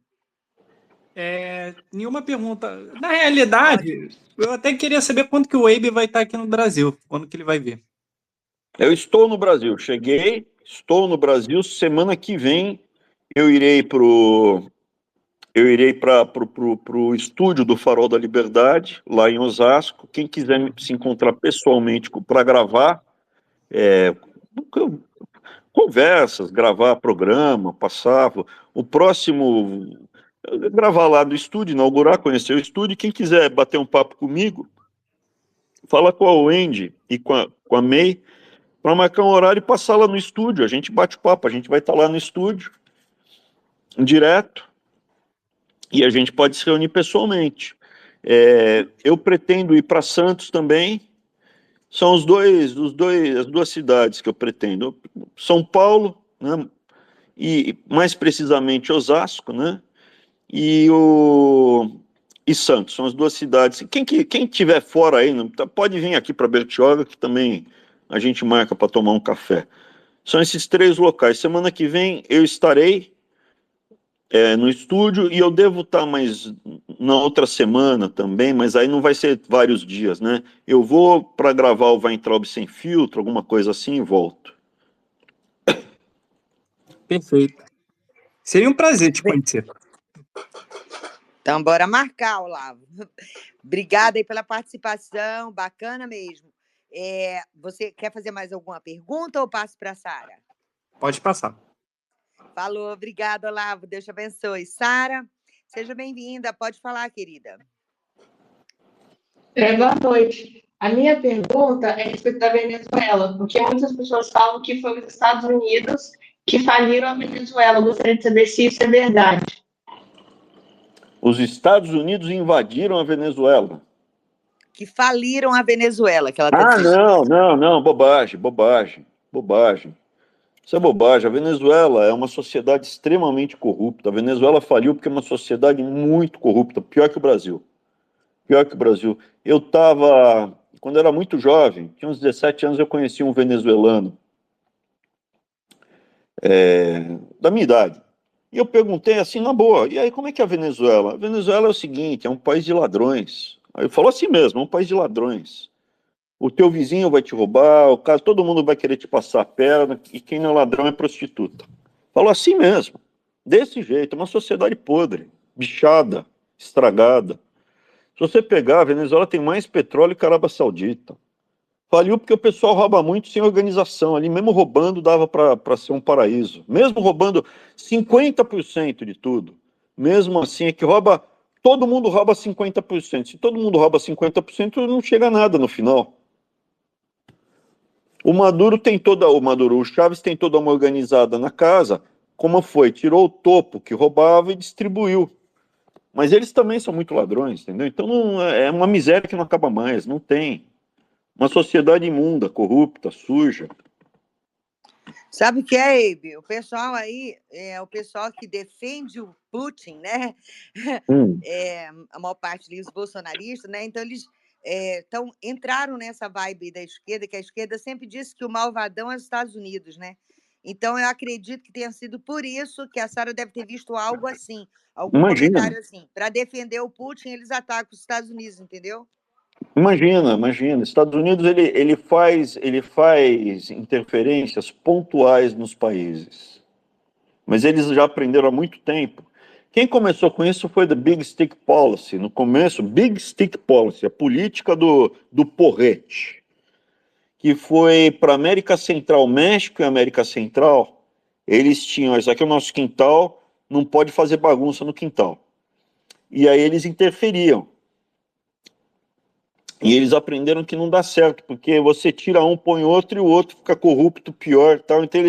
Nenhuma pergunta. Na realidade, eu até queria saber quando que o Abe vai estar aqui no Brasil, quando que ele vai vir. Eu estou no Brasil, estou no Brasil, semana que vem eu irei para o estúdio do Farol da Liberdade, lá em Osasco. Quem quiser se encontrar pessoalmente para gravar, conversas, gravar programa, passava. O próximo, gravar lá do estúdio, inaugurar, conhecer o estúdio. Quem quiser bater um papo comigo, fala com a Wendy e com a May, para marcar um horário e passar lá no estúdio. A gente bate papo, a gente vai estar lá no estúdio, direto, e a gente pode se reunir pessoalmente. Eu pretendo ir para Santos também. São as duas cidades que eu pretendo. São Paulo, né, e mais precisamente Osasco, né, e Santos. São as duas cidades. Quem tiver fora aí, pode vir aqui para Bertioga, que também a gente marca para tomar um café. São esses 3 locais. Semana que vem eu estarei no estúdio, e eu devo estar mais na outra semana também, mas aí não vai ser vários dias, né? Eu vou para gravar o Weintraub Sem Filtro, alguma coisa assim, e volto. Perfeito. Seria um prazer te conhecer. Então, bora marcar, Olavo. Obrigada aí pela participação, bacana mesmo. Você quer fazer mais alguma pergunta ou passo para a Sara? Pode passar. Falou, obrigada, Olavo. Deus te abençoe. Sara, seja bem-vinda. Pode falar, querida. Boa noite. A minha pergunta é a respeito da Venezuela, porque muitas pessoas falam que foi os Estados Unidos que faliram a Venezuela. Eu gostaria de saber se isso é verdade. Os Estados Unidos invadiram a Venezuela. Que faliram a Venezuela, que ela está dizendo. Não, bobagem. Isso é bobagem. A Venezuela é uma sociedade extremamente corrupta. A Venezuela faliu porque é uma sociedade muito corrupta, pior que o Brasil. Quando eu era muito jovem, tinha uns 17 anos, eu conheci um venezuelano, da minha idade. E eu perguntei assim, na boa, e aí como é que é a Venezuela? A Venezuela é o seguinte, é um país de ladrões. Aí ele falou assim mesmo, é um país de ladrões. O teu vizinho vai te roubar, todo mundo vai querer te passar a perna, e quem não é ladrão é prostituta. Falou assim mesmo, desse jeito, uma sociedade podre, bichada, estragada. Se você pegar, a Venezuela tem mais petróleo que a Arábia Saudita. Faliu porque o pessoal rouba muito sem organização. Ali mesmo roubando dava para ser um paraíso. Mesmo roubando 50% de tudo. Mesmo assim, é que todo mundo rouba 50%. Se todo mundo rouba 50%, não chega a nada no final. O Chaves tem toda uma organizada na casa. Como foi? Tirou o topo que roubava e distribuiu. Mas eles também são muito ladrões, entendeu? Então é uma miséria que não acaba mais, não tem. Uma sociedade imunda, corrupta, suja. Sabe o que é, Abe? O pessoal aí, o pessoal que defende o Putin, né? A maior parte ali, os bolsonaristas, né? Então eles entraram nessa vibe da esquerda, que a esquerda sempre disse que o malvadão é os Estados Unidos, né? Então eu acredito que tenha sido por isso que a Sara deve ter visto algo assim, algum comentário assim. Para defender o Putin, eles atacam os Estados Unidos, entendeu? Imagina. Estados Unidos ele faz interferências pontuais nos países, mas eles já aprenderam há muito tempo. Quem começou com isso foi the Big Stick Policy. No começo, Big Stick Policy, a política do porrete, que foi para América Central, México e América Central. Eles tinham, isso aqui é o nosso quintal, não pode fazer bagunça no quintal. E aí eles interferiam. E eles aprenderam que não dá certo, porque você tira um, põe outro, e o outro fica corrupto, pior, tal. Então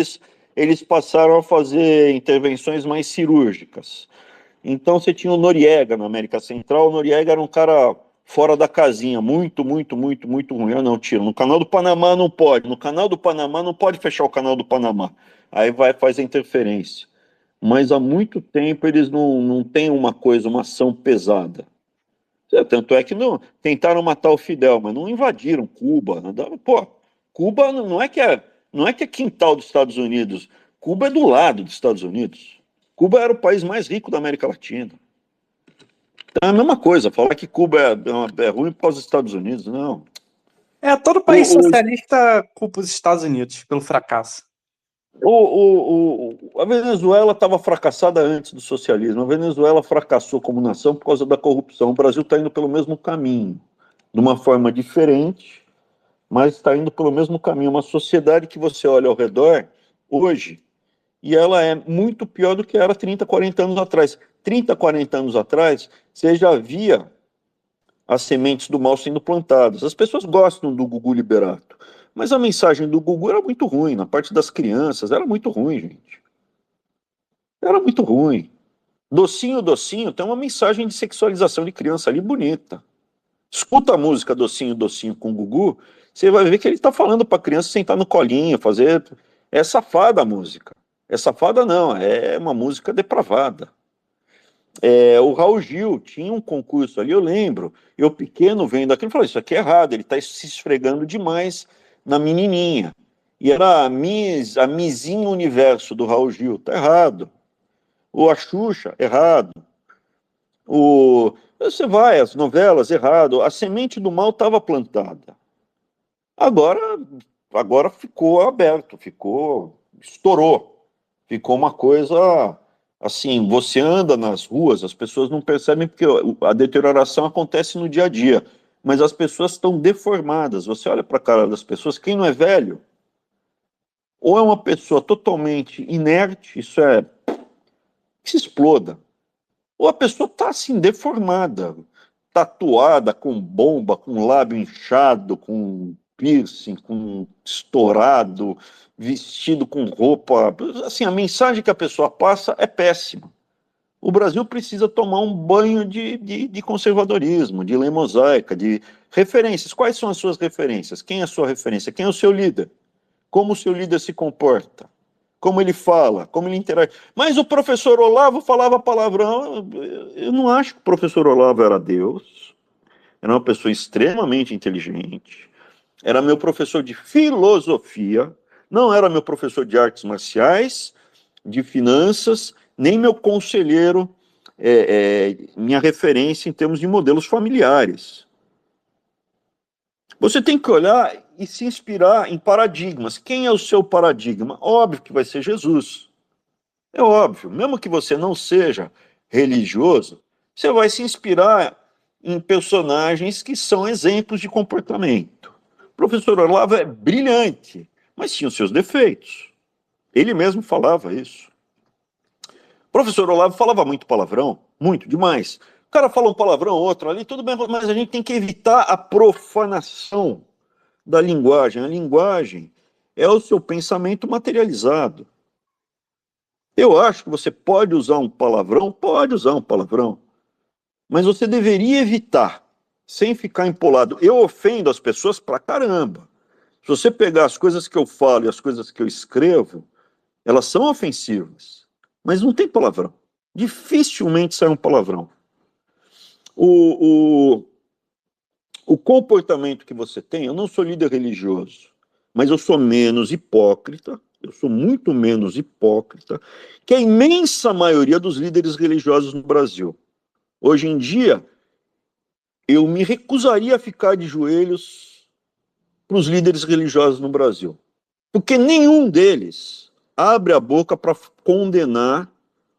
eles passaram a fazer intervenções mais cirúrgicas. Então você tinha o Noriega na América Central. O Noriega era um cara fora da casinha, muito ruim. Não, tira. No canal do Panamá não pode. No canal do Panamá não pode fechar o canal do Panamá. Aí faz a interferência. Mas há muito tempo eles não têm uma ação pesada. Tanto é que tentaram matar o Fidel, mas não invadiram Cuba. Cuba não é que é quintal dos Estados Unidos. Cuba é do lado dos Estados Unidos. Cuba era o país mais rico da América Latina. Então é a mesma coisa, falar que Cuba é ruim por causa dos Estados Unidos, não. Todo país socialista culpa os Estados Unidos pelo fracasso. A Venezuela estava fracassada antes do socialismo. A Venezuela fracassou como nação por causa da corrupção. O Brasil está indo pelo mesmo caminho, de uma forma diferente, mas está indo pelo mesmo caminho. Uma sociedade que você olha ao redor hoje, e ela é muito pior do que era 30, 40 anos atrás. 30, 40 anos atrás, você já via as sementes do mal sendo plantadas. As pessoas gostam do Gugu Liberato, mas a mensagem do Gugu era muito ruim, na parte das crianças, era muito ruim, gente. Era muito ruim. Docinho, Docinho tem uma mensagem de sexualização de criança ali bonita. Escuta a música Docinho, Docinho com o Gugu, você vai ver que ele está falando para a criança sentar no colinho, fazer... É safada a música. É safada não, é uma música depravada. O Raul Gil tinha um concurso ali, eu lembro, eu pequeno vendo aquilo, falei, isso aqui é errado, ele está se esfregando demais na menininha. E era a Missinha Universo do Raul Gil, tá errado. A Xuxa, errado. Você vai, as novelas, errado. A semente do mal estava plantada. Agora ficou aberto, estourou. Ficou uma coisa... Assim, você anda nas ruas, as pessoas não percebem porque a deterioração acontece no dia a dia, mas as pessoas estão deformadas. Você olha para a cara das pessoas, quem não é velho, ou é uma pessoa totalmente inerte, isso é, que se exploda, ou a pessoa está assim, deformada, tatuada, com bomba, com lábio inchado, com piercing, com estourado, vestido com roupa. Assim, a mensagem que a pessoa passa é péssima. O Brasil precisa tomar um banho de conservadorismo, de lei mosaica, de referências. Quais são as suas referências? Quem é a sua referência? Quem é o seu líder? Como o seu líder se comporta? Como ele fala? Como ele interage? Mas o professor Olavo falava palavrão. Eu não acho que o professor Olavo era Deus. Era uma pessoa extremamente inteligente. Era meu professor de filosofia. Não era meu professor de artes marciais, de finanças, nem meu conselheiro, minha referência em termos de modelos familiares. Você tem que olhar e se inspirar em paradigmas. Quem é o seu paradigma? Óbvio que vai ser Jesus. É óbvio. Mesmo que você não seja religioso, você vai se inspirar em personagens que são exemplos de comportamento. O professor Olavo é brilhante, mas tinha os seus defeitos. Ele mesmo falava isso. O professor Olavo falava muito palavrão, muito, demais. O cara fala um palavrão, outro ali, tudo bem, mas a gente tem que evitar a profanação da linguagem. A linguagem é o seu pensamento materializado. Eu acho que você pode usar um palavrão, mas você deveria evitar, sem ficar empolado. Eu ofendo as pessoas pra caramba. Se você pegar as coisas que eu falo e as coisas que eu escrevo, elas são ofensivas, mas não tem palavrão. Dificilmente sai um palavrão. O, o comportamento que você tem, eu não sou líder religioso, mas eu sou menos hipócrita, eu sou muito menos hipócrita que a imensa maioria dos líderes religiosos no Brasil. Hoje em dia, eu me recusaria a ficar de joelhos para os líderes religiosos no Brasil, porque nenhum deles abre a boca para condenar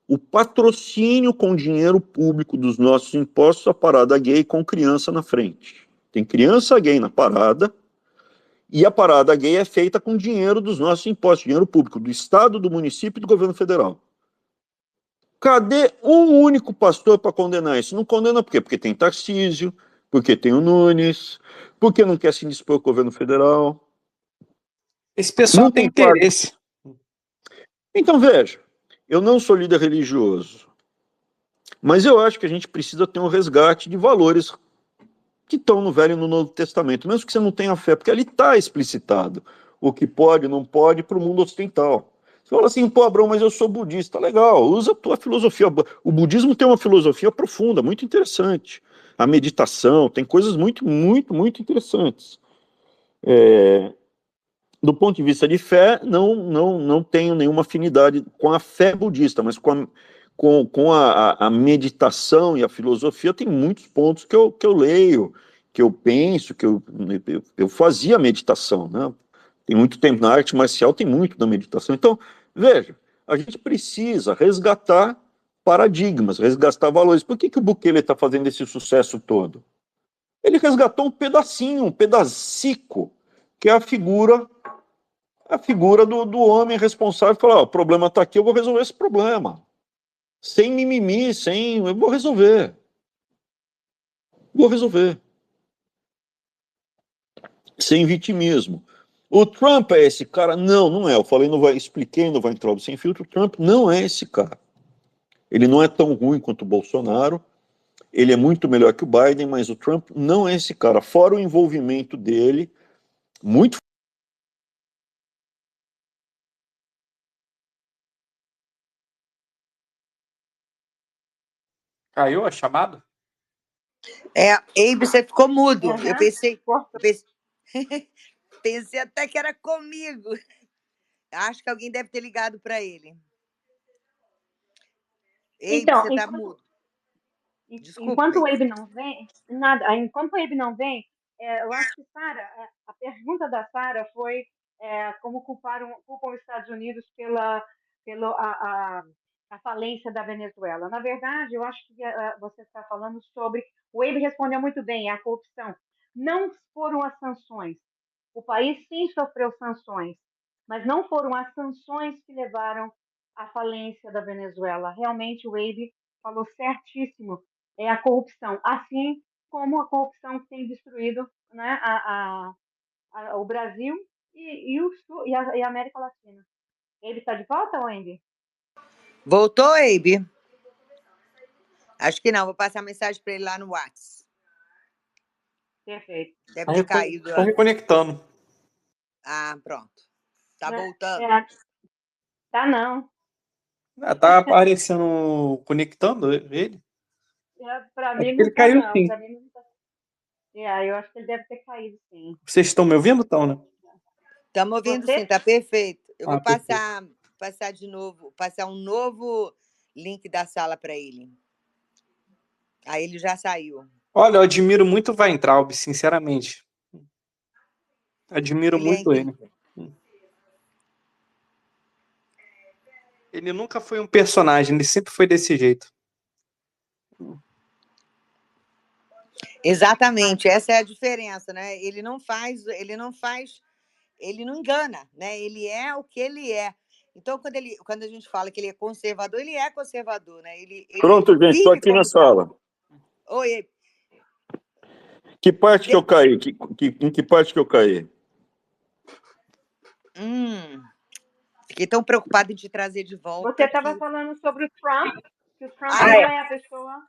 o patrocínio com dinheiro público dos nossos impostos à parada gay com criança na frente. Tem criança gay na parada, e a parada gay é feita com dinheiro dos nossos impostos, dinheiro público, do Estado, do município e do governo federal. Cadê um único pastor para condenar isso? Não condena por quê? Porque tem Tarcísio, porque tem o Nunes, porque não quer se indispor com o governo federal. Esse pessoal Não tem tem parte. interesse. Então, veja, eu não sou líder religioso, mas eu acho que a gente precisa ter um resgate de valores que estão no Velho e no Novo Testamento, mesmo que você não tenha fé, porque ali está explicitado o que pode e não pode para o mundo ocidental. Você fala assim, pô, Abrão, mas eu sou budista. Legal, usa a tua filosofia. O budismo tem uma filosofia profunda, muito interessante. A meditação, tem coisas muito, muito, muito interessantes. Do ponto de vista de fé, não tenho nenhuma afinidade com a fé budista, mas com a meditação e a filosofia, tem muitos pontos que eu leio, que eu penso, eu fazia meditação, né? Tem muito tempo na arte marcial, tem muito da meditação. Então, veja, a gente precisa resgatar paradigmas, resgatar valores. Por que o Bukele está fazendo esse sucesso todo? Ele resgatou um pedacinho, um pedacico, que é a figura do homem responsável, falar, o problema está aqui, eu vou resolver esse problema. Sem mimimi, eu vou resolver. Vou resolver. Sem vitimismo. O Trump é esse cara? Não, não é. Eu falei, expliquei no Weintraub Sem Filtro, o Trump não é esse cara. Ele não é tão ruim quanto o Bolsonaro, ele é muito melhor que o Biden, mas o Trump não é esse cara. Fora o envolvimento dele, muito. Caiu a chamada? Eibe, você ficou mudo. Uhum. Eu pensei até que era comigo. Acho que alguém deve ter ligado para ele. Eibe, Então, você está mudo. Desculpa, enquanto o Eibe. Abe não vem, nada. Enquanto o Abe não vem, eu acho que Sara, a pergunta da Sara foi como culpam os Estados Unidos pela a falência da Venezuela. Na verdade, eu acho que você está falando sobre. O Abe respondeu muito bem, a corrupção. Não foram as sanções. O país sim sofreu sanções, mas não foram as sanções que levaram à falência da Venezuela. Realmente, o Abe falou certíssimo, é a corrupção, assim como a corrupção que tem destruído, né, o Brasil e a América Latina. Ele está de volta, Wendy? Voltou, Abe? Acho que não, vou passar mensagem para ele lá no WhatsApp. Perfeito. Deve ter caído. Estou reconectando. Ah, pronto. Tá voltando. Tá não. Tá aparecendo conectando ele? Para mim ele não tá, caiu não. sim. Pra mim não tá. Eu acho que ele deve ter caído, sim. Vocês estão me ouvindo, então, né? Estamos ouvindo Você? sim, tá perfeito. Eu vou perfeito. passar de novo, passar um novo link da sala para ele. Aí ele já saiu. Olha, eu admiro muito o Weintraub, sinceramente. Admiro muito ele. Ele nunca foi um personagem, ele sempre foi desse jeito. Exatamente, essa é a diferença, né? Ele não engana, né? Ele é o que ele é. Então, quando a gente fala que ele é conservador, ele é conservador, né? Ele Pronto, gente, estou aqui na sala. Oi. Que parte que eu caí? Em que parte que eu caí? Fiquei tão preocupado em te trazer de volta. Você estava falando sobre o Trump, que o Trump não é a pessoa.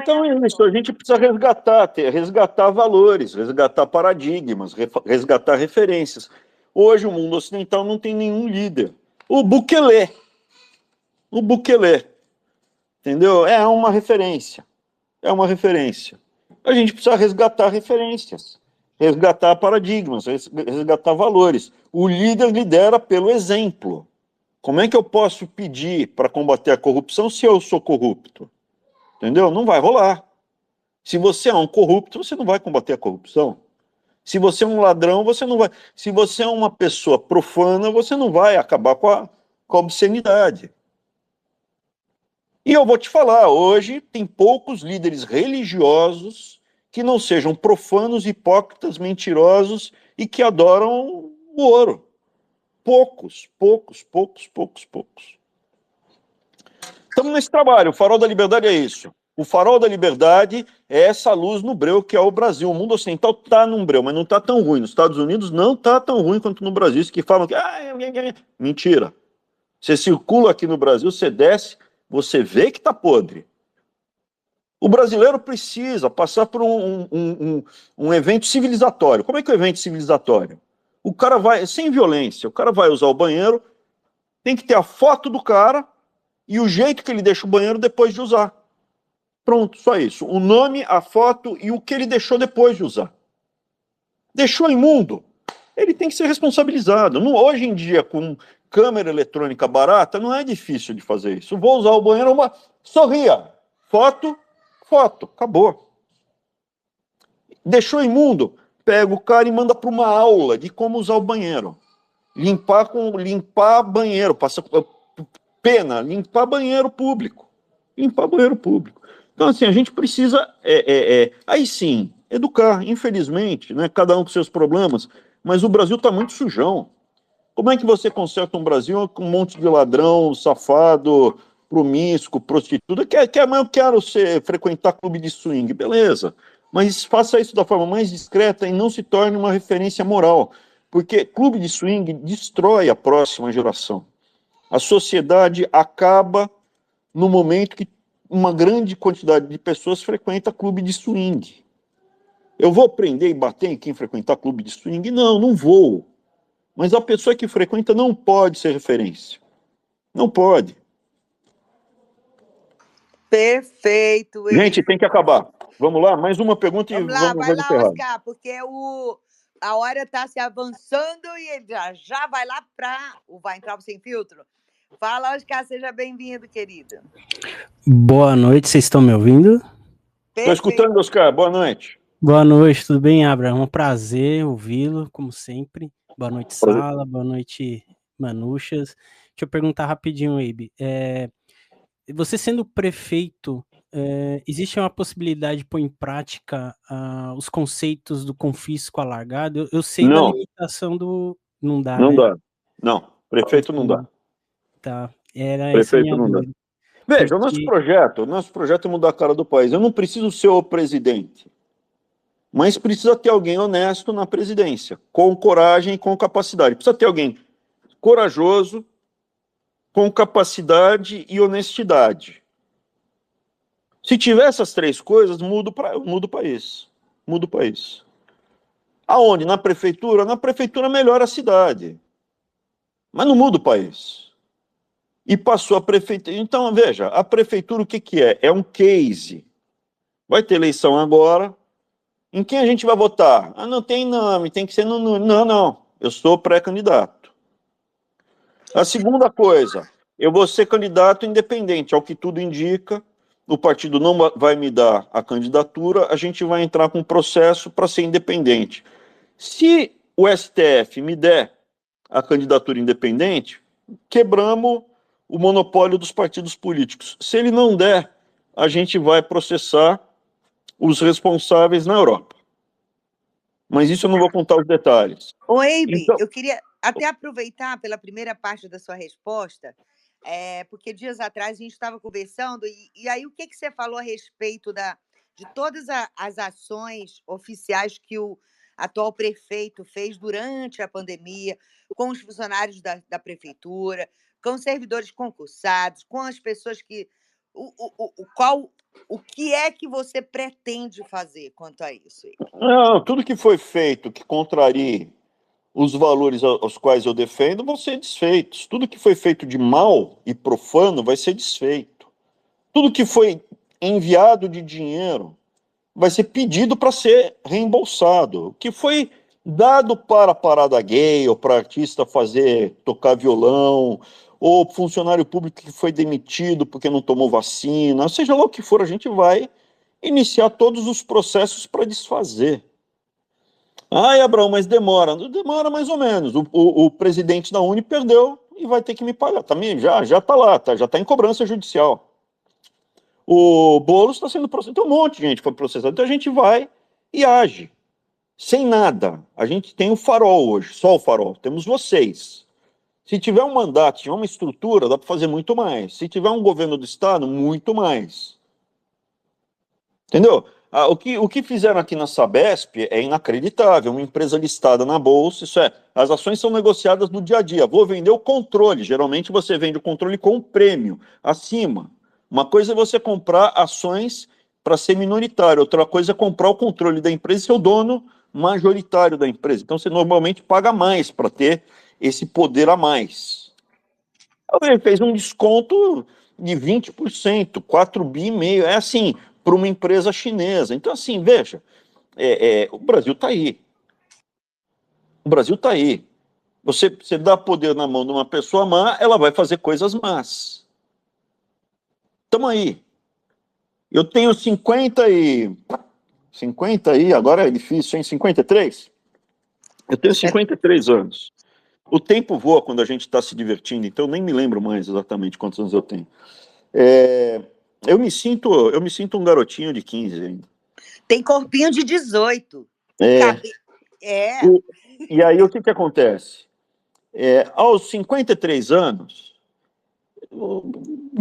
Então isso, a gente precisa resgatar valores, resgatar paradigmas, resgatar referências. Hoje o mundo ocidental não tem nenhum líder. O Bukele, entendeu? É uma referência. A gente precisa resgatar referências, resgatar paradigmas, resgatar valores. O líder lidera pelo exemplo. Como é que eu posso pedir para combater a corrupção se eu sou corrupto? Entendeu? Não vai rolar. Se você é um corrupto, você não vai combater a corrupção. Se você é um ladrão, você não vai. Se você é uma pessoa profana, você não vai acabar com a obscenidade. E eu vou te falar, hoje tem poucos líderes religiosos que não sejam profanos, hipócritas, mentirosos e que adoram o ouro. Poucos. Estamos nesse trabalho, o Farol da Liberdade é isso. O Farol da Liberdade é essa luz no breu que é o Brasil. O mundo ocidental está num breu, mas não está tão ruim. Nos Estados Unidos não está tão ruim quanto no Brasil. Isso que falam que... Mentira. Você circula aqui no Brasil, você desce, você vê que está podre. O brasileiro precisa passar por um evento civilizatório. Como é que é o evento civilizatório? O cara vai, sem violência, o cara vai usar o banheiro, tem que ter a foto do cara e o jeito que ele deixa o banheiro depois de usar. Pronto, só isso. O nome, a foto e o que ele deixou depois de usar. Deixou imundo, ele tem que ser responsabilizado. Hoje em dia, com câmera eletrônica barata, não é difícil de fazer isso. Vou usar o banheiro, sorria. Foto, acabou. Deixou imundo, pega o cara e manda para uma aula de como usar o banheiro. Limpar banheiro, passa pena, limpar banheiro público. Então, assim, a gente precisa, aí sim, educar, infelizmente, né, cada um com seus problemas, mas o Brasil está muito sujão. Como é que você conserta um Brasil com um monte de ladrão, safado, promíscuo, prostituta? Mas eu quero frequentar clube de swing, beleza. Mas faça isso da forma mais discreta e não se torne uma referência moral, porque clube de swing destrói a próxima geração. A sociedade acaba no momento que uma grande quantidade de pessoas frequenta clube de swing. Eu vou prender e bater em quem frequentar clube de swing? Não vou. Mas a pessoa que frequenta não pode ser referência. Não pode. Perfeito. Gente, tem que acabar. Vamos lá, mais uma pergunta e vamos vai lá, encerrar. Oscar, porque a hora está se avançando e ele já vai lá para o Weintraub Sem Filtro. Fala, Oscar, seja bem-vindo, querido. Boa noite, vocês estão me ouvindo? Estou escutando, Oscar, boa noite. Boa noite, tudo bem, Abraham? Um prazer ouvi-lo, como sempre. Boa noite, Sala, boa noite, Manuchas. Deixa eu perguntar rapidinho, Abe. Você sendo prefeito, existe uma possibilidade de pôr em prática os conceitos do confisco alargado? Eu sei da limitação Não dá, Não né? dá. Não, prefeito não dá. Tá, era essa a Prefeito minha não dá. dúvida. Veja, Porque, o nosso projeto é mudar a cara do país. Eu não preciso ser o presidente, mas precisa ter alguém honesto na presidência, com coragem e com capacidade. Precisa ter alguém corajoso, com capacidade e honestidade. Se tiver essas três coisas, muda o país. Muda o país. Aonde? Na prefeitura? Na prefeitura melhora a cidade. Mas não muda o país. E passou a prefeitura. Então, veja, a prefeitura o que, que é? É um case. Vai ter eleição agora. Em quem a gente vai votar? Ah, não tem nome, tem que ser no. Não. Eu sou pré-candidato. A segunda coisa, eu vou ser candidato independente, ao que tudo indica. O partido não vai me dar a candidatura, a gente vai entrar com um processo para ser independente. Se o STF me der a candidatura independente, quebramos o monopólio dos partidos políticos. Se ele não der, a gente vai processar os responsáveis na Europa. Mas isso eu não vou contar os detalhes. Ô, Eibe, Então, eu queria até aproveitar pela primeira parte da sua resposta, porque dias atrás a gente estava conversando, e aí o que você falou a respeito de todas as ações oficiais que o atual prefeito fez durante a pandemia, com os funcionários da prefeitura, com os servidores concursados, com as pessoas que. O que é que você pretende fazer quanto a isso? não, tudo que foi feito que contrarie os valores aos quais eu defendo vão ser desfeitos. Tudo que foi feito de mal e profano vai ser desfeito. Tudo que foi enviado de dinheiro vai ser pedido para ser reembolsado. O que foi dado para a parada gay, ou para artista tocar violão, ou funcionário público que foi demitido porque não tomou vacina, seja lá o que for, a gente vai iniciar todos os processos para desfazer. Ai, Abraão, mas demora. Demora mais ou menos. O presidente da Uni perdeu e vai ter que me pagar. Também já está lá, já está em cobrança judicial. O Boulos está sendo processado. Tem um monte de gente que foi processada. Então a gente vai e age. Sem nada. A gente tem o farol hoje, só o farol. Temos vocês. Se tiver um mandato, se tiver uma estrutura, dá para fazer muito mais. Se tiver um governo do Estado, muito mais. Entendeu? O que fizeram aqui na Sabesp é inacreditável. Uma empresa listada na Bolsa, isso é, as ações são negociadas no dia a dia. Vou vender o controle. Geralmente você vende o controle com um prêmio acima. Uma coisa é você comprar ações para ser minoritário, outra coisa é comprar o controle da empresa e ser o dono majoritário da empresa. Então você normalmente paga mais para ter esse poder a mais. Ele fez um desconto de 20%, 4,5 bi. É assim, para uma empresa chinesa. Então, assim, veja, o Brasil está aí. O Brasil está aí. Você dá poder na mão de uma pessoa má, ela vai fazer coisas más. Estamos aí. Eu tenho 50 aí, agora é difícil, hein? 53? Eu tenho 53 anos. O tempo voa quando a gente está se divertindo, então eu nem me lembro mais exatamente quantos anos eu tenho. Eu me sinto um garotinho de 15 ainda. Tem corpinho de 18. E aí o que acontece? Aos 53 anos,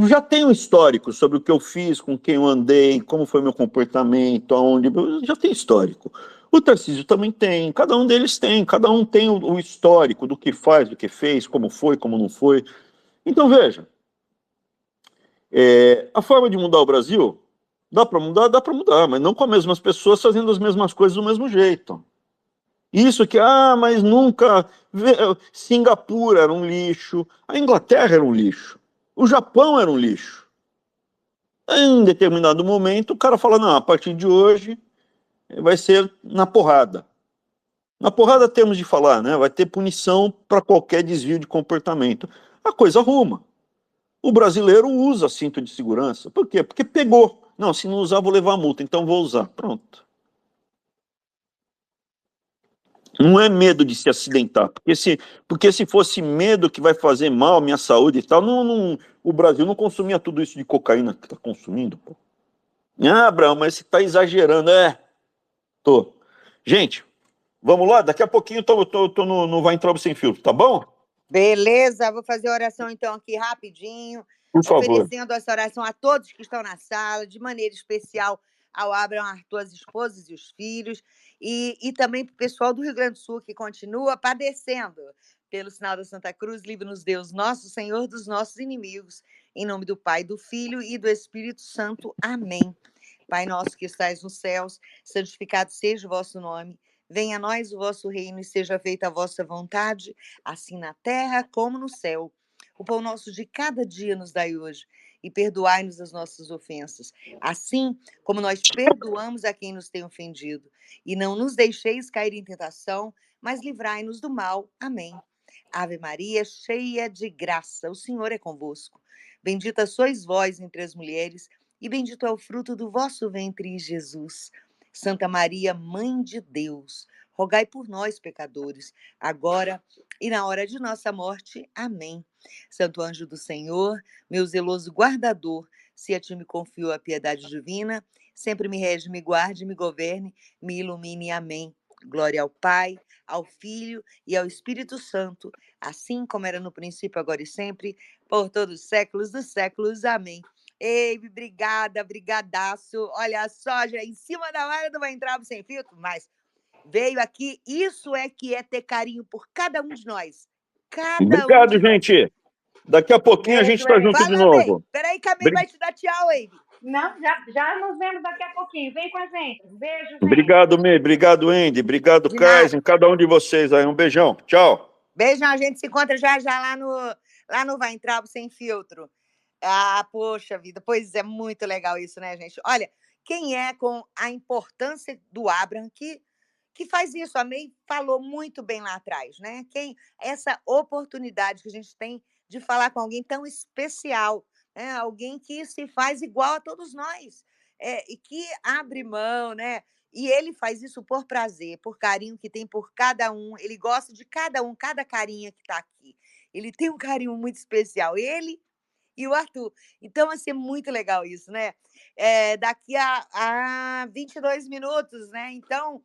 já tenho um histórico sobre o que eu fiz, com quem eu andei, como foi meu comportamento, aonde. Já tem histórico. O Tarcísio também tem, cada um deles tem, cada um tem o histórico do que faz, do que fez, como foi, como não foi. Então, veja, a forma de mudar o Brasil, dá para mudar, mas não com as mesmas pessoas fazendo as mesmas coisas do mesmo jeito. Isso que, mas nunca. Singapura era um lixo, a Inglaterra era um lixo, o Japão era um lixo. Em determinado momento, o cara fala: não, a partir de hoje vai ser na porrada. Na porrada temos de falar, né? Vai ter punição para qualquer desvio de comportamento. A coisa arruma. O brasileiro usa cinto de segurança. Por quê? Porque pegou. Não, se não usar, vou levar multa, então vou usar. Pronto. Não é medo de se acidentar, porque se fosse medo que vai fazer mal à minha saúde e tal, o Brasil não consumia tudo isso de cocaína que está consumindo. Pô. Abraão, mas você está exagerando. Tô. Gente, Vamos lá? Daqui a pouquinho eu tô no Weintraub Sem Filtro, tá bom? Beleza, vou fazer a oração então aqui rapidinho, Por favor. oferecendo essa oração a todos que estão na sala, de maneira especial ao Abraham, Arthur, as esposas e os filhos, e também para o pessoal do Rio Grande do Sul que continua padecendo. Pelo sinal da Santa Cruz, livre-nos Deus, nosso Senhor, dos nossos inimigos. Em nome do Pai, do Filho e do Espírito Santo. Amém. Pai nosso que estais nos céus, santificado seja o vosso nome. Venha a nós o vosso reino e seja feita a vossa vontade, assim na terra como no céu. O pão nosso de cada dia nos dai hoje, e perdoai-nos as nossas ofensas, assim como nós perdoamos a quem nos tem ofendido. E não nos deixeis cair em tentação, mas livrai-nos do mal. Amém. Ave Maria, cheia de graça, o Senhor é convosco. Bendita sois vós entre as mulheres, e bendito é o fruto do vosso ventre, Jesus. Santa Maria, Mãe de Deus, rogai por nós, pecadores, agora e na hora de nossa morte. Amém. Santo anjo do Senhor, meu zeloso guardador, se a ti me confio a piedade divina, sempre me rege, me guarde, me governe, me ilumine. Amém. Glória ao Pai, ao Filho e ao Espírito Santo, assim como era no princípio, agora e sempre, por todos os séculos dos séculos. Amém. Ei, obrigada, brigadaço. Olha só, já em cima da hora do Weintraub Sem Filtro, mas veio aqui, isso é que é ter carinho por cada um de nós. Cada um Obrigado, de nós. gente. Daqui a pouquinho a gente está junto de Fala, May. novo. Peraí que a May vai te dar tchau, Amy. Não, já nos vemos daqui a pouquinho. Vem com a gente. Um beijo, gente. Obrigado, May. Obrigado, Andy. Obrigado, De Kaisen. nada. Cada um de vocês aí. Um beijão. Tchau. Beijão, a gente se encontra já lá no Weintraub Sem Filtro. Ah, poxa vida, pois é muito legal isso, né, gente? Olha, quem é com a importância do Abraham que faz isso? A May falou muito bem lá atrás, né? Essa oportunidade que a gente tem de falar com alguém tão especial, né? Alguém que se faz igual a todos nós, e que abre mão, né? E ele faz isso por prazer, por carinho que tem por cada um. Ele gosta de cada um, cada carinha que está aqui. Ele tem um carinho muito especial. Ele e o Arthur. Então, vai ser muito legal isso, né? Daqui a 22 minutos, né? Então,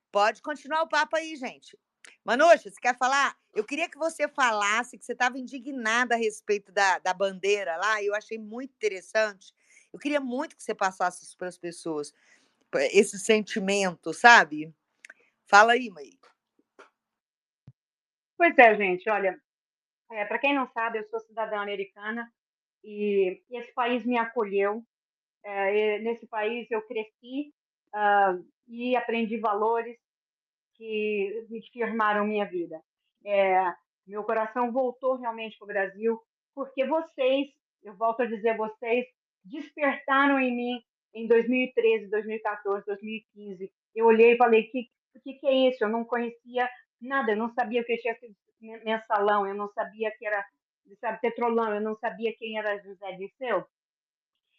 pode continuar o papo aí, gente. Manuxa, você quer falar? Eu queria que você falasse que você estava indignada a respeito da bandeira lá, e eu achei muito interessante. Eu queria muito que você passasse isso para as pessoas, esse sentimento, sabe? Fala aí, May. Pois é, gente, olha, para quem não sabe, eu sou cidadã americana e esse país me acolheu. Nesse país eu cresci e aprendi valores que me firmaram minha vida. Meu coração voltou realmente para o Brasil porque vocês, eu volto a dizer, vocês despertaram em mim em 2013, 2014, 2015. Eu olhei e falei, o que é isso? Eu não conhecia nada, eu não sabia o que tinha sido mensalão, eu não sabia que era, sabe, petrolão, eu não sabia quem era José Dirceu.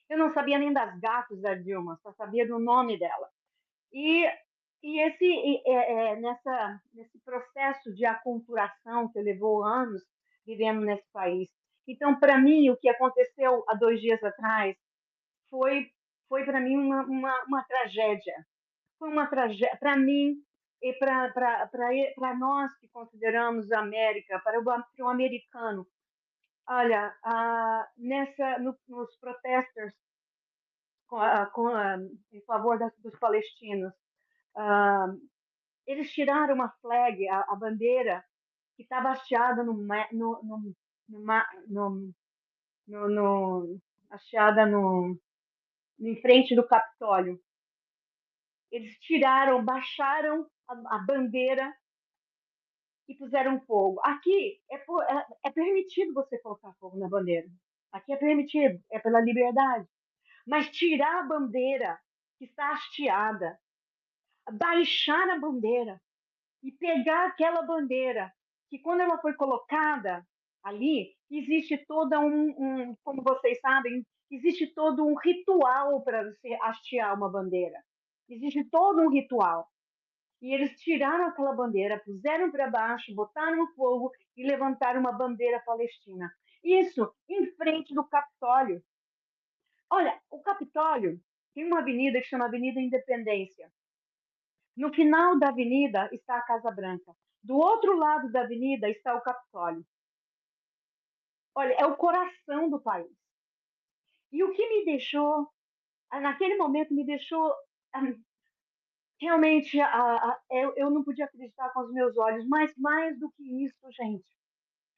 Eu não sabia nem das gatos da Dilma, só sabia do nome dela. E nesse processo de aculturação que levou anos vivendo nesse país. Então, para mim, o que aconteceu há 2 dias atrás foi para mim uma tragédia. Foi uma tragédia para mim e para nós que consideramos a América, para o americano. Olha, nos protestos em favor dos palestinos, eles tiraram uma flag, a bandeira que estava hasteada hasteada em frente do Capitólio. Eles tiraram, baixaram a bandeira e puseram fogo. Aqui é permitido você colocar fogo na bandeira. Aqui é permitido, é pela liberdade. Mas tirar a bandeira que está hasteada, baixar a bandeira e pegar aquela bandeira que, quando ela foi colocada ali, existe todo como vocês sabem, existe todo um ritual para você hastear uma bandeira. Existe todo um ritual. E eles tiraram aquela bandeira, puseram para baixo, botaram no fogo e levantaram uma bandeira palestina. Isso em frente do Capitólio. Olha, o Capitólio tem uma avenida que chama Avenida Independência. No final da avenida está a Casa Branca. Do outro lado da avenida está o Capitólio. Olha, é o coração do país. E o que me deixou, naquele momento, me deixou realmente, eu não podia acreditar com os meus olhos, mas mais do que isso, gente,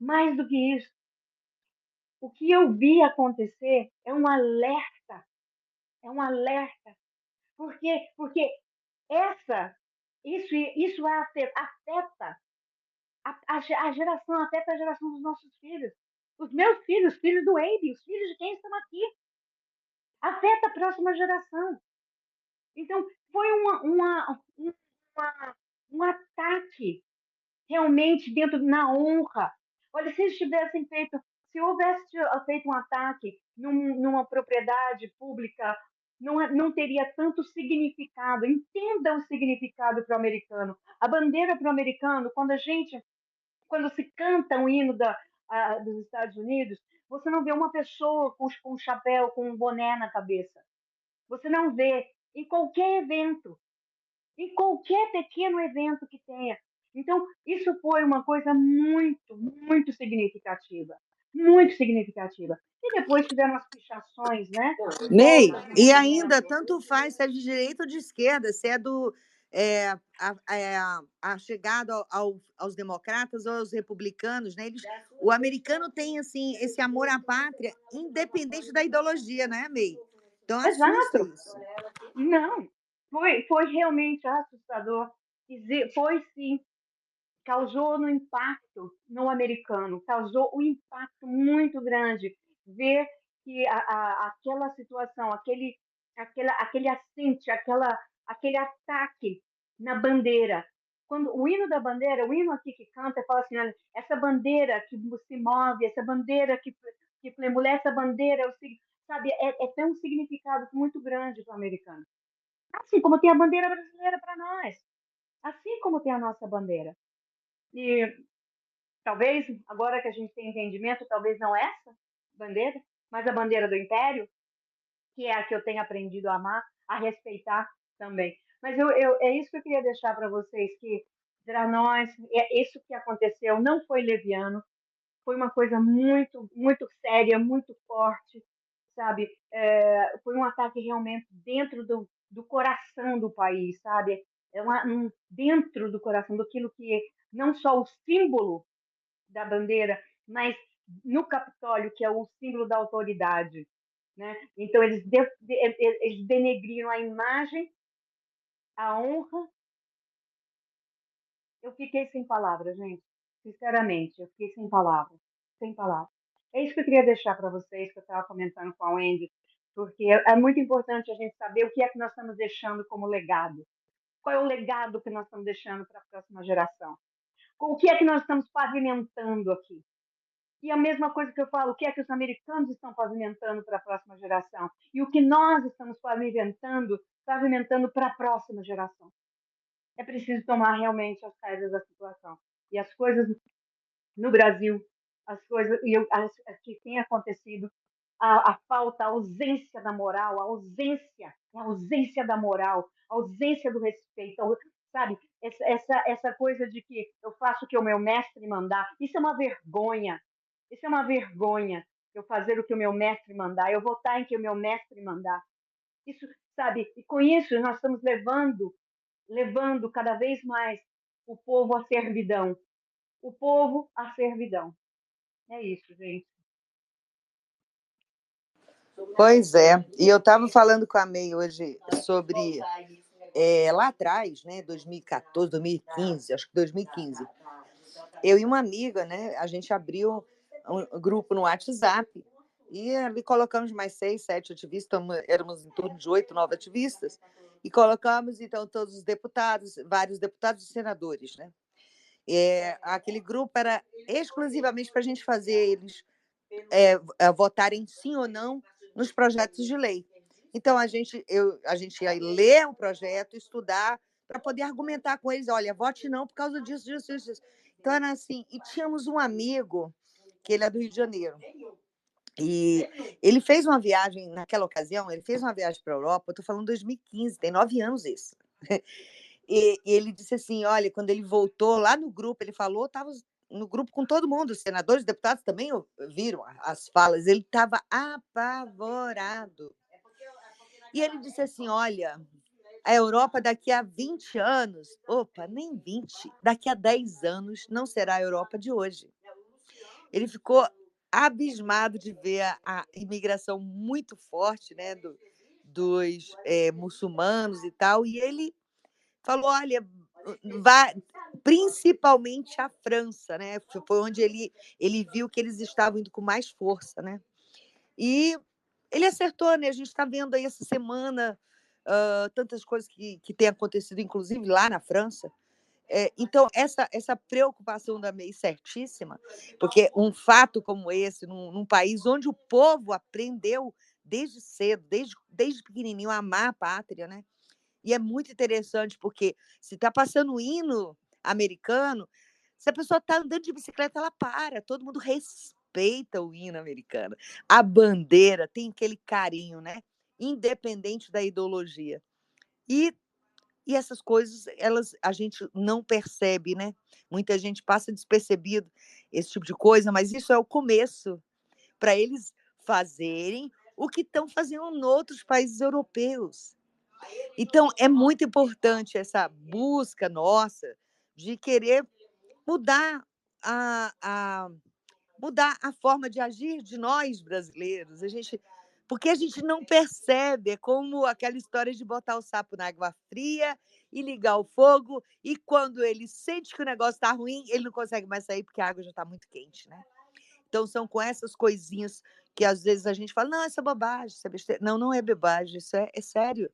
mais do que isso, o que eu vi acontecer é um alerta, porque isso afeta a geração, afeta a geração dos nossos filhos, os meus filhos, os filhos do Abe, os filhos de quem estão aqui, afeta a próxima geração. Então, foi um ataque realmente dentro na honra. Olha, se eles tivessem feito, se houvesse feito um ataque numa propriedade pública, não teria tanto significado. Entenda o significado para o americano. A bandeira para o americano, quando se canta o hino dos Estados Unidos, você não vê uma pessoa com um chapéu, com um boné na cabeça. Você não vê em qualquer evento, em qualquer pequeno evento que tenha. Então, isso foi uma coisa muito, muito significativa. Muito significativa. E depois tiveram as pichações, né? Ney, e ainda tanto faz se é de direita ou de esquerda, se é a chegada aos democratas ou aos republicanos, né? O americano tem assim esse amor à pátria, independente da ideologia, né, May? Então assusta isso. Não, foi realmente assustador. Foi sim, causou um impacto no americano, causou um impacto muito grande ver que aquela situação, aquele assente, aquele ataque na bandeira. Quando o hino da bandeira, o hino aqui que canta, fala assim: olha, essa bandeira que se move, essa bandeira que mulher, essa bandeira, sabe, tem um significado muito grande para o americano. Assim como tem a bandeira brasileira para nós, assim como tem a nossa bandeira. E talvez, agora que a gente tem entendimento, talvez não essa bandeira, mas a bandeira do Império, que é a que eu tenho aprendido a amar, a respeitar também. Mas é isso que eu queria deixar para vocês, que para nós, isso que aconteceu não foi leviano, foi uma coisa muito, muito séria, muito forte, sabe? Foi um ataque realmente dentro do coração do país, sabe? Dentro do coração, daquilo que não só o símbolo da bandeira, mas no Capitólio, que é o símbolo da autoridade, né? Então eles denegriram a imagem, a honra. Eu fiquei sem palavras, gente. Sinceramente, eu fiquei sem palavras, sem palavras. É isso que eu queria deixar para vocês, que eu estava comentando com a Wendy, porque é muito importante a gente saber o que é que nós estamos deixando como legado. Qual é o legado que nós estamos deixando para a próxima geração? O que é que nós estamos pavimentando aqui? E a mesma coisa que eu falo, o que é que os americanos estão pavimentando para a próxima geração? E o que nós estamos pavimentando para a próxima geração? É preciso tomar realmente as rédeas da situação. E as coisas no Brasil, as coisas que tem acontecido, a falta, a ausência da moral, a ausência da moral, a ausência do respeito, sabe? Essa coisa de que eu faço o que o meu mestre mandar, isso é uma vergonha. Isso é uma vergonha, eu fazer o que o meu mestre mandar, eu votar em que o meu mestre mandar. Isso, sabe? E com isso nós estamos levando cada vez mais o povo à servidão. O povo à servidão. É isso, gente. Pois é. E eu estava falando com a May hoje sobre lá atrás, né, 2014, 2015, acho que 2015. Eu e uma amiga, né, a gente abriu um grupo no WhatsApp e ali colocamos mais 6, 7 ativistas, éramos em torno de 8, 9 ativistas, e colocamos, então, todos os deputados, vários deputados e senadores, né? Aquele grupo era exclusivamente para a gente fazer eles votarem sim ou não nos projetos de lei. Então, a gente ia ler o projeto, estudar, para poder argumentar com eles, olha, vote não por causa disso, disso, disso. Então, era assim, e tínhamos um amigo, que ele é do Rio de Janeiro, e ele fez uma viagem, naquela ocasião, ele fez uma viagem para a Europa, eu estou falando 2015, tem 9 anos isso. E ele disse assim, olha, quando ele voltou lá no grupo, ele falou, estava no grupo com todo mundo, os senadores, deputados também viram as falas, ele estava apavorado. E ele disse assim, olha, a Europa daqui a 20 anos, opa, nem 20, daqui a 10 anos não será a Europa de hoje. Ele ficou abismado de ver a imigração muito forte, né, dos muçulmanos e tal, e ele falou, olha, vai, principalmente a França, né, foi onde ele viu que eles estavam indo com mais força, né, e ele acertou, né, a gente está vendo aí essa semana tantas coisas que têm acontecido, inclusive lá na França. Então, essa preocupação da MEI certíssima, porque um fato como esse, num país onde o povo aprendeu desde cedo, desde pequenininho, a amar a pátria, né? E é muito interessante, porque se está passando o hino americano, se a pessoa está andando de bicicleta, ela para, todo mundo respeita o hino americano. A bandeira tem aquele carinho, né? Independente da ideologia. E essas coisas, a gente não percebe, né? Muita gente passa despercebido esse tipo de coisa, mas isso é o começo para eles fazerem o que estão fazendo em outros países europeus. Então, é muito importante essa busca nossa de querer mudar a mudar a forma de agir de nós brasileiros. Porque a gente não percebe, é como aquela história de botar o sapo na água fria e ligar o fogo, e quando ele sente que o negócio está ruim, ele não consegue mais sair porque a água já está muito quente, né? Então, são com essas coisinhas que às vezes a gente fala, não, isso é bobagem, isso é besteira. Não, não é bobagem, isso é sério.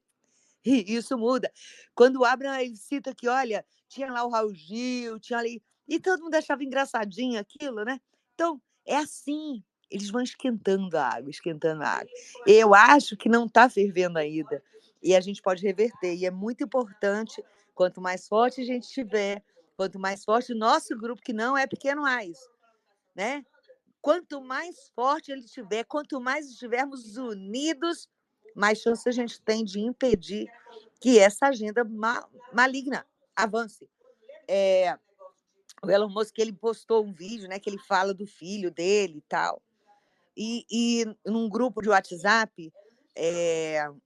E isso muda. Quando o Abraham ele cita que, olha, tinha lá o Raul Gil, tinha ali. E todo mundo achava engraçadinho aquilo, né? Então, é assim. Eles vão esquentando a água, esquentando a água. Eu acho que não está fervendo ainda. E a gente pode reverter. E é muito importante, quanto mais forte a gente tiver, quanto mais forte o nosso grupo, que não é pequeno mais, né? Quanto mais forte ele estiver, quanto mais estivermos unidos, mais chance a gente tem de impedir que essa agenda maligna avance. O Elon Musk, ele postou um vídeo, né, que ele fala do filho dele e tal. E num grupo de WhatsApp,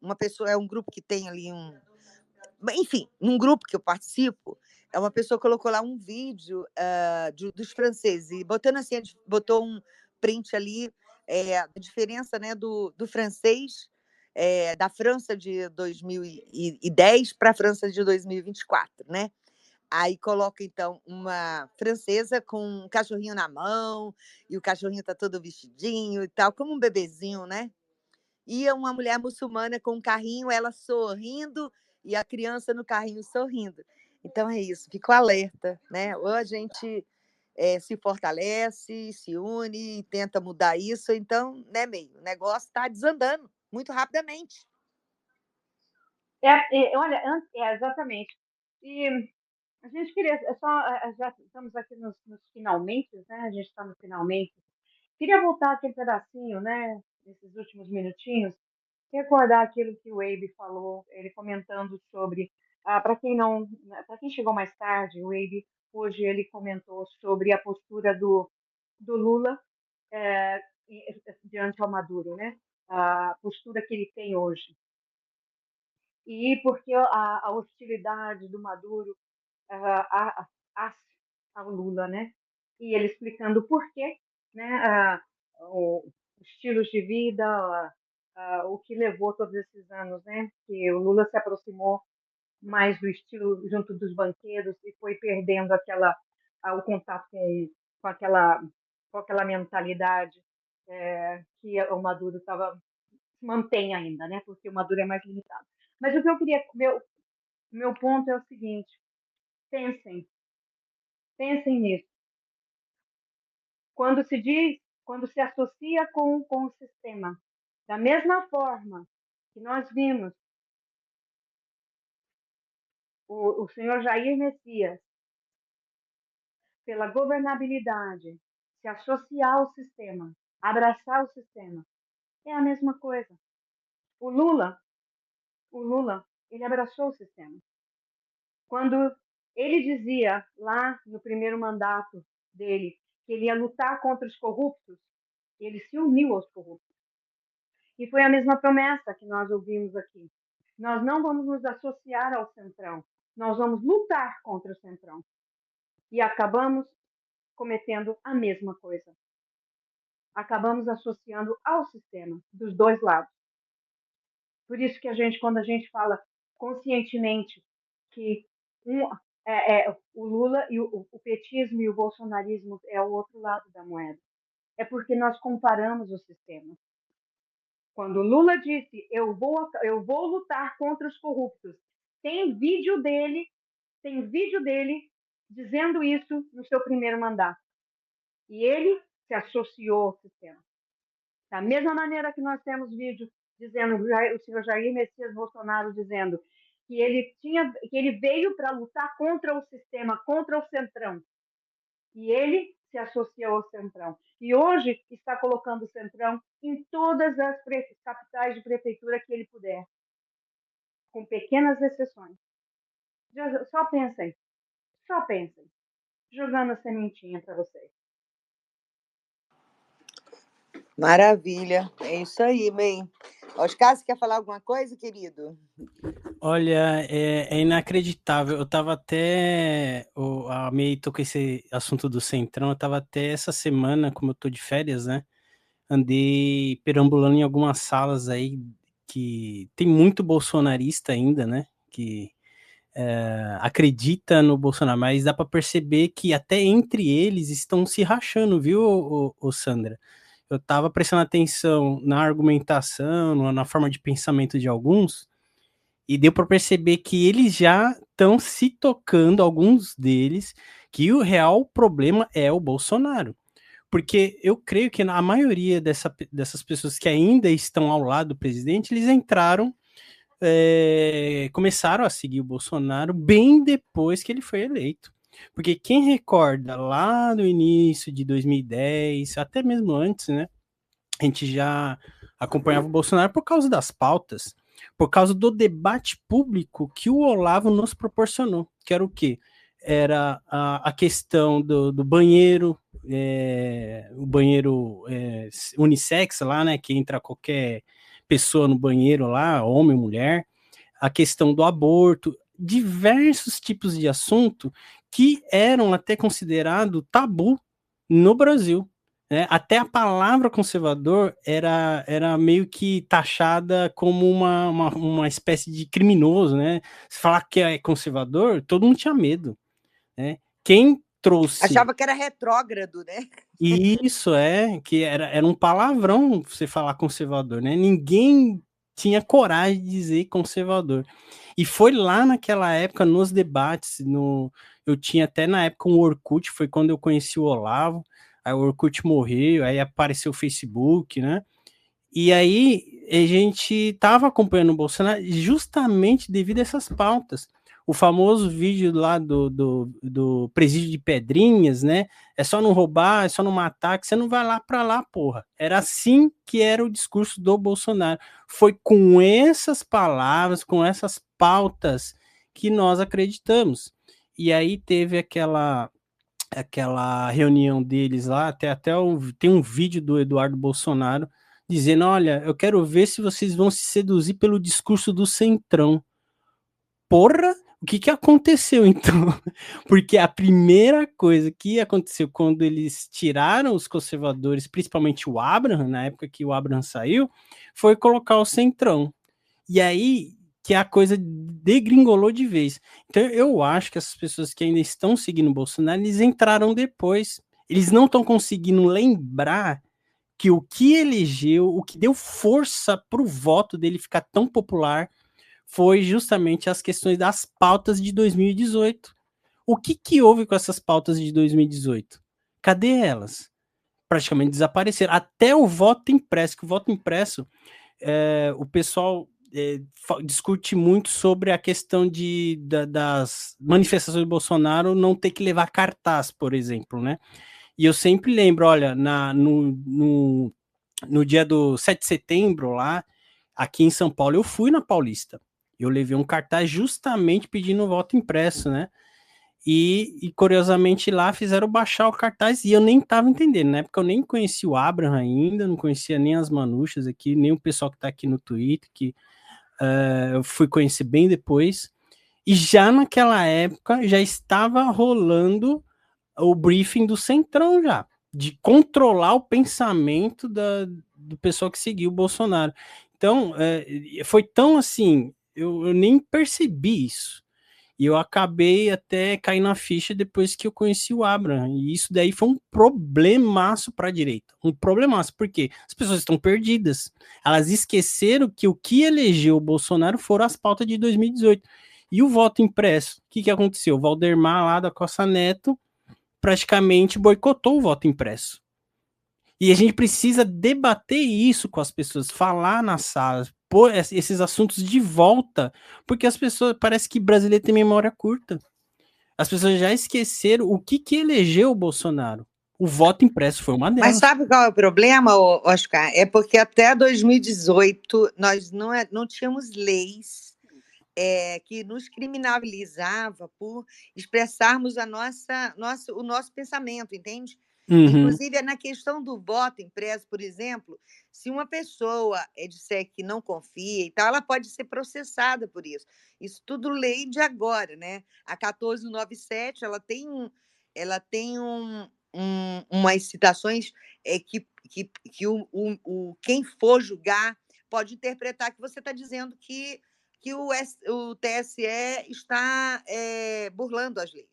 uma pessoa, é um grupo que tem ali enfim, num grupo que eu participo, uma pessoa colocou lá um vídeo dos franceses, e botando assim, botou um print ali, a diferença, né, do francês, da França de 2010 para a França de 2024, né? Aí coloca, então, uma francesa com um cachorrinho na mão, e o cachorrinho está todo vestidinho e tal, como um bebezinho, né? Ia uma mulher muçulmana com um carrinho, ela sorrindo e a criança no carrinho sorrindo. Então é isso, fico alerta, né? Ou a gente se fortalece, se une e tenta mudar isso, então, né, meio, o negócio está desandando muito rapidamente. Olha, exatamente. E a gente queria, já estamos aqui nos finalmente, né? A gente está no finalmente. Queria voltar aquele pedacinho, né? Nesses últimos minutinhos, recordar aquilo que o Abe falou, ele comentando sobre, para quem não, para quem chegou mais tarde, o Abe hoje ele comentou sobre a postura do Lula é, diante ao Maduro, né? A postura que ele tem hoje. E porque a hostilidade do Maduro ao Lula, né? E ele explicando por quê, né? Os estilos de vida, o que levou todos esses anos, né? Que o Lula se aproximou mais do estilo junto dos banqueiros e foi perdendo o contato com aquela com aquela mentalidade que o Maduro mantém ainda, né? Porque o Maduro é mais limitado. Mas o que eu queria, meu ponto é o seguinte: pensem nisso. Quando se associa com o sistema, da mesma forma que nós vimos o senhor Jair Messias, pela governabilidade, se associar ao sistema, abraçar o sistema, é a mesma coisa. O Lula, ele abraçou o sistema. Quando ele dizia lá no primeiro mandato dele que ele ia lutar contra os corruptos, ele se uniu aos corruptos. E foi a mesma promessa que nós ouvimos aqui. Nós não vamos nos associar ao Centrão, nós vamos lutar contra o Centrão. E acabamos cometendo a mesma coisa. Acabamos associando ao sistema, dos dois lados. Por isso que quando a gente fala conscientemente que o Lula e o petismo e o bolsonarismo é o outro lado da moeda, é porque nós comparamos os sistemas. Quando Lula disse, eu vou lutar contra os corruptos, tem vídeo dele dizendo isso no seu primeiro mandato. E ele se associou ao sistema. Da mesma maneira que nós temos vídeo dizendo, o senhor Jair Messias Bolsonaro dizendo que ele veio para lutar contra o sistema, contra o Centrão. E ele se associou ao Centrão. E hoje está colocando o Centrão em todas as capitais de prefeitura que ele puder, com pequenas exceções. Só pensem, jogando a sementinha para vocês. Maravilha, é isso aí, bem. Oscar, você quer falar alguma coisa, querido? Olha, é inacreditável. Eu tava até. A May tocou esse assunto do Centrão. Eu tava até essa semana, como eu tô de férias, né? Andei perambulando em algumas salas aí que tem muito bolsonarista ainda, né? Que acredita no Bolsonaro, mas dá para perceber que até entre eles estão se rachando, viu, Sandra? Eu tava prestando atenção na argumentação, na forma de pensamento de alguns. E deu para perceber que eles já estão se tocando, alguns deles, que o real problema é o Bolsonaro. Porque eu creio que a maioria dessas pessoas que ainda estão ao lado do presidente, eles entraram, começaram a seguir o Bolsonaro bem depois que ele foi eleito. Porque quem recorda lá no início de 2010, até mesmo antes, né? A gente já acompanhava o Bolsonaro por causa das pautas, por causa do debate público que o Olavo nos proporcionou, que era o quê? Era a questão do banheiro, o banheiro unissex lá, né, que entra qualquer pessoa no banheiro lá, homem, mulher, a questão do aborto, diversos tipos de assunto que eram até considerados tabu no Brasil. Até a palavra conservador era meio que taxada como uma espécie de criminoso, né? Se falar que é conservador, todo mundo tinha medo, né? Quem trouxe... Achava que era retrógrado, né? Isso, que era um palavrão você falar conservador, né? Ninguém tinha coragem de dizer conservador. E foi lá naquela época, nos debates, eu tinha até na época um Orkut, foi quando eu conheci o Olavo. Aí o Orkut morreu, aí apareceu o Facebook, né? E aí a gente tava acompanhando o Bolsonaro justamente devido a essas pautas. O famoso vídeo lá do presídio de Pedrinhas, né? É só não roubar, é só não matar, que você não vai lá pra lá, porra. Era assim que era o discurso do Bolsonaro. Foi com essas palavras, com essas pautas que nós acreditamos. E aí teve aquela reunião deles lá, tem um vídeo do Eduardo Bolsonaro dizendo, olha, eu quero ver se vocês vão se seduzir pelo discurso do Centrão. Porra, o que aconteceu então? Porque a primeira coisa que aconteceu quando eles tiraram os conservadores, principalmente o Abraham, na época que o Abraham saiu, foi colocar o Centrão. E aí que a coisa degringolou de vez. Então eu acho que essas pessoas que ainda estão seguindo o Bolsonaro, eles entraram depois. Eles não estão conseguindo lembrar que o que elegeu, o que deu força para o voto dele ficar tão popular foi justamente as questões das pautas de 2018. O que houve com essas pautas de 2018? Cadê elas? Praticamente desapareceram. Até o voto impresso, que o voto impresso, o pessoal discute muito sobre a questão das manifestações do Bolsonaro não ter que levar cartaz, por exemplo, né? E eu sempre lembro, olha, no dia do 7 de setembro lá, aqui em São Paulo, eu fui na Paulista. Eu levei um cartaz justamente pedindo voto impresso, né? E curiosamente lá fizeram baixar o cartaz e eu nem estava entendendo, né? Porque eu nem conhecia o Abraham ainda, não conhecia nem as Manuchas aqui, nem o pessoal que está aqui no Twitter, que eu fui conhecer bem depois. E já naquela época já estava rolando o briefing do Centrão já, de controlar o pensamento do pessoal que seguiu o Bolsonaro. Então, foi tão assim, eu nem percebi isso. E eu acabei até caindo na ficha depois que eu conheci o Abraham. E isso daí foi um problemaço para a direita. Um problemaço, porque as pessoas estão perdidas. Elas esqueceram que o que elegeu o Bolsonaro foram as pautas de 2018. E o voto impresso? O que aconteceu? O Valdemar lá da Costa Neto praticamente boicotou o voto impresso. E a gente precisa debater isso com as pessoas, falar nas salas, pôr esses assuntos de volta, porque as pessoas, parece que brasileiro tem memória curta. As pessoas já esqueceram o que elegeu o Bolsonaro. O voto impresso foi uma delas. Mas sabe qual é o problema, Oscar? É porque até 2018 nós não tínhamos leis que nos criminalizava por expressarmos o nosso pensamento, entende? Uhum. Inclusive, na questão do voto impresso, por exemplo, se uma pessoa disser que não confia e tal, ela pode ser processada por isso. Isso tudo lei de agora, né? A 1497, ela tem umas citações que quem for julgar pode interpretar que você está dizendo que o TSE está burlando as leis,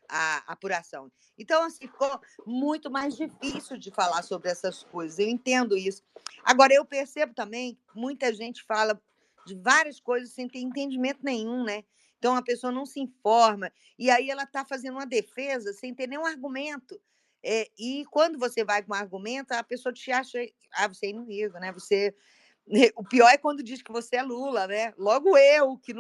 a apuração. Então, assim, ficou muito mais difícil de falar sobre essas coisas. Eu entendo isso. Agora, eu percebo também que muita gente fala de várias coisas sem ter entendimento nenhum, né? Então, a pessoa não se informa, e aí ela está fazendo uma defesa sem ter nenhum argumento. E quando você vai com um argumento, a pessoa te acha... você é inimigo, né? O pior é quando diz que você é Lula, né? Logo eu, que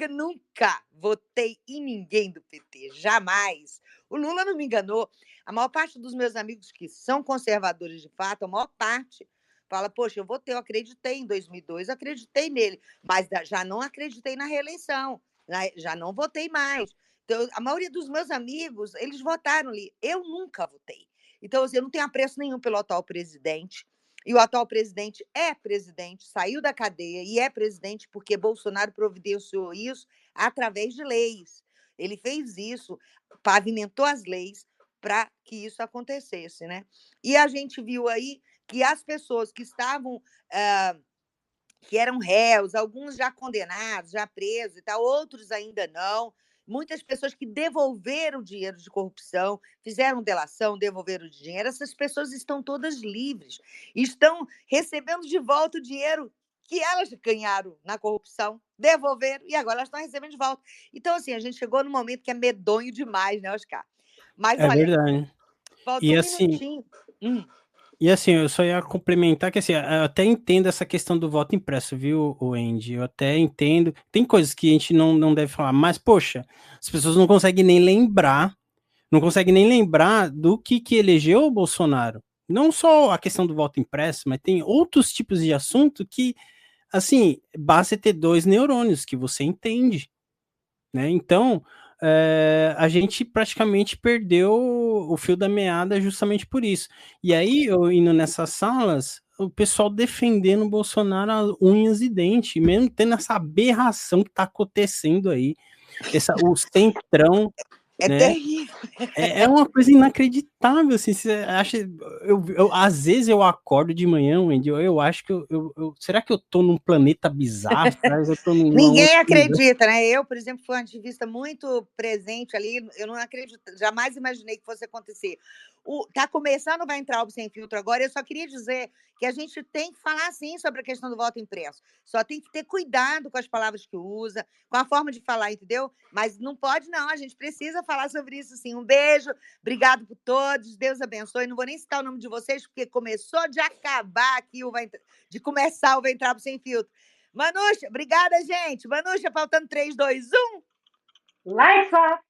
nunca votei em ninguém do PT, jamais. O Lula não me enganou. A maior parte dos meus amigos que são conservadores de fato, a maior parte fala, poxa, eu acreditei em 2002, acreditei nele, mas já não acreditei na reeleição, já não votei mais. Então, a maioria dos meus amigos, eles votaram ali. Eu nunca votei. Então, assim, eu não tenho apreço nenhum pelo atual presidente. E o atual presidente é presidente, saiu da cadeia e é presidente porque Bolsonaro providenciou isso através de leis. Ele fez isso, pavimentou as leis para que isso acontecesse, né? E a gente viu aí que as pessoas que estavam, que eram réus, alguns já condenados, já presos e tal, outros ainda não, muitas pessoas que devolveram dinheiro de corrupção, fizeram delação, devolveram o dinheiro, essas pessoas estão todas livres, estão recebendo de volta o dinheiro que elas ganharam na corrupção, devolveram, e agora elas estão recebendo de volta. Então, assim, a gente chegou num momento que é medonho demais, né, Oscar? Mas, olha, verdade. faltou E um assim, minutinho. E assim, eu só ia complementar que assim, eu até entendo essa questão do voto impresso, viu, Andy? Eu até entendo. Tem coisas que a gente não deve falar, mas, poxa, as pessoas não conseguem nem lembrar do que elegeu o Bolsonaro. Não só a questão do voto impresso, mas tem outros tipos de assunto que, assim, basta ter 2 neurônios que você entende, né? Então, a gente praticamente perdeu o fio da meada justamente por isso. E aí, eu indo nessas salas, o pessoal defendendo o Bolsonaro a unhas e dentes, mesmo tendo essa aberração que está acontecendo aí, o centrão, né? Terrível. É uma coisa inacreditável, assim, você acha, às vezes eu acordo de manhã, Wendy, eu acho que será que eu tô num planeta bizarro? Ninguém acredita, né? Eu, por exemplo, fui uma ativista muito presente ali, eu não acredito, jamais imaginei que fosse acontecer. Tá começando, vai entrar o Sem Filtro agora, eu só queria dizer que a gente tem que falar, sim, sobre a questão do voto impresso, só tem que ter cuidado com as palavras que usa, com a forma de falar, entendeu? Mas não pode não, a gente precisa falar sobre isso, sim. Um beijo, obrigado por todos, Deus abençoe, não vou nem citar o nome de vocês, porque começou de acabar aqui, de começar o Vai Entrar Sem Filtro. Manucha, obrigada, gente. Manucha, faltando 3, 2, 1. Lights off.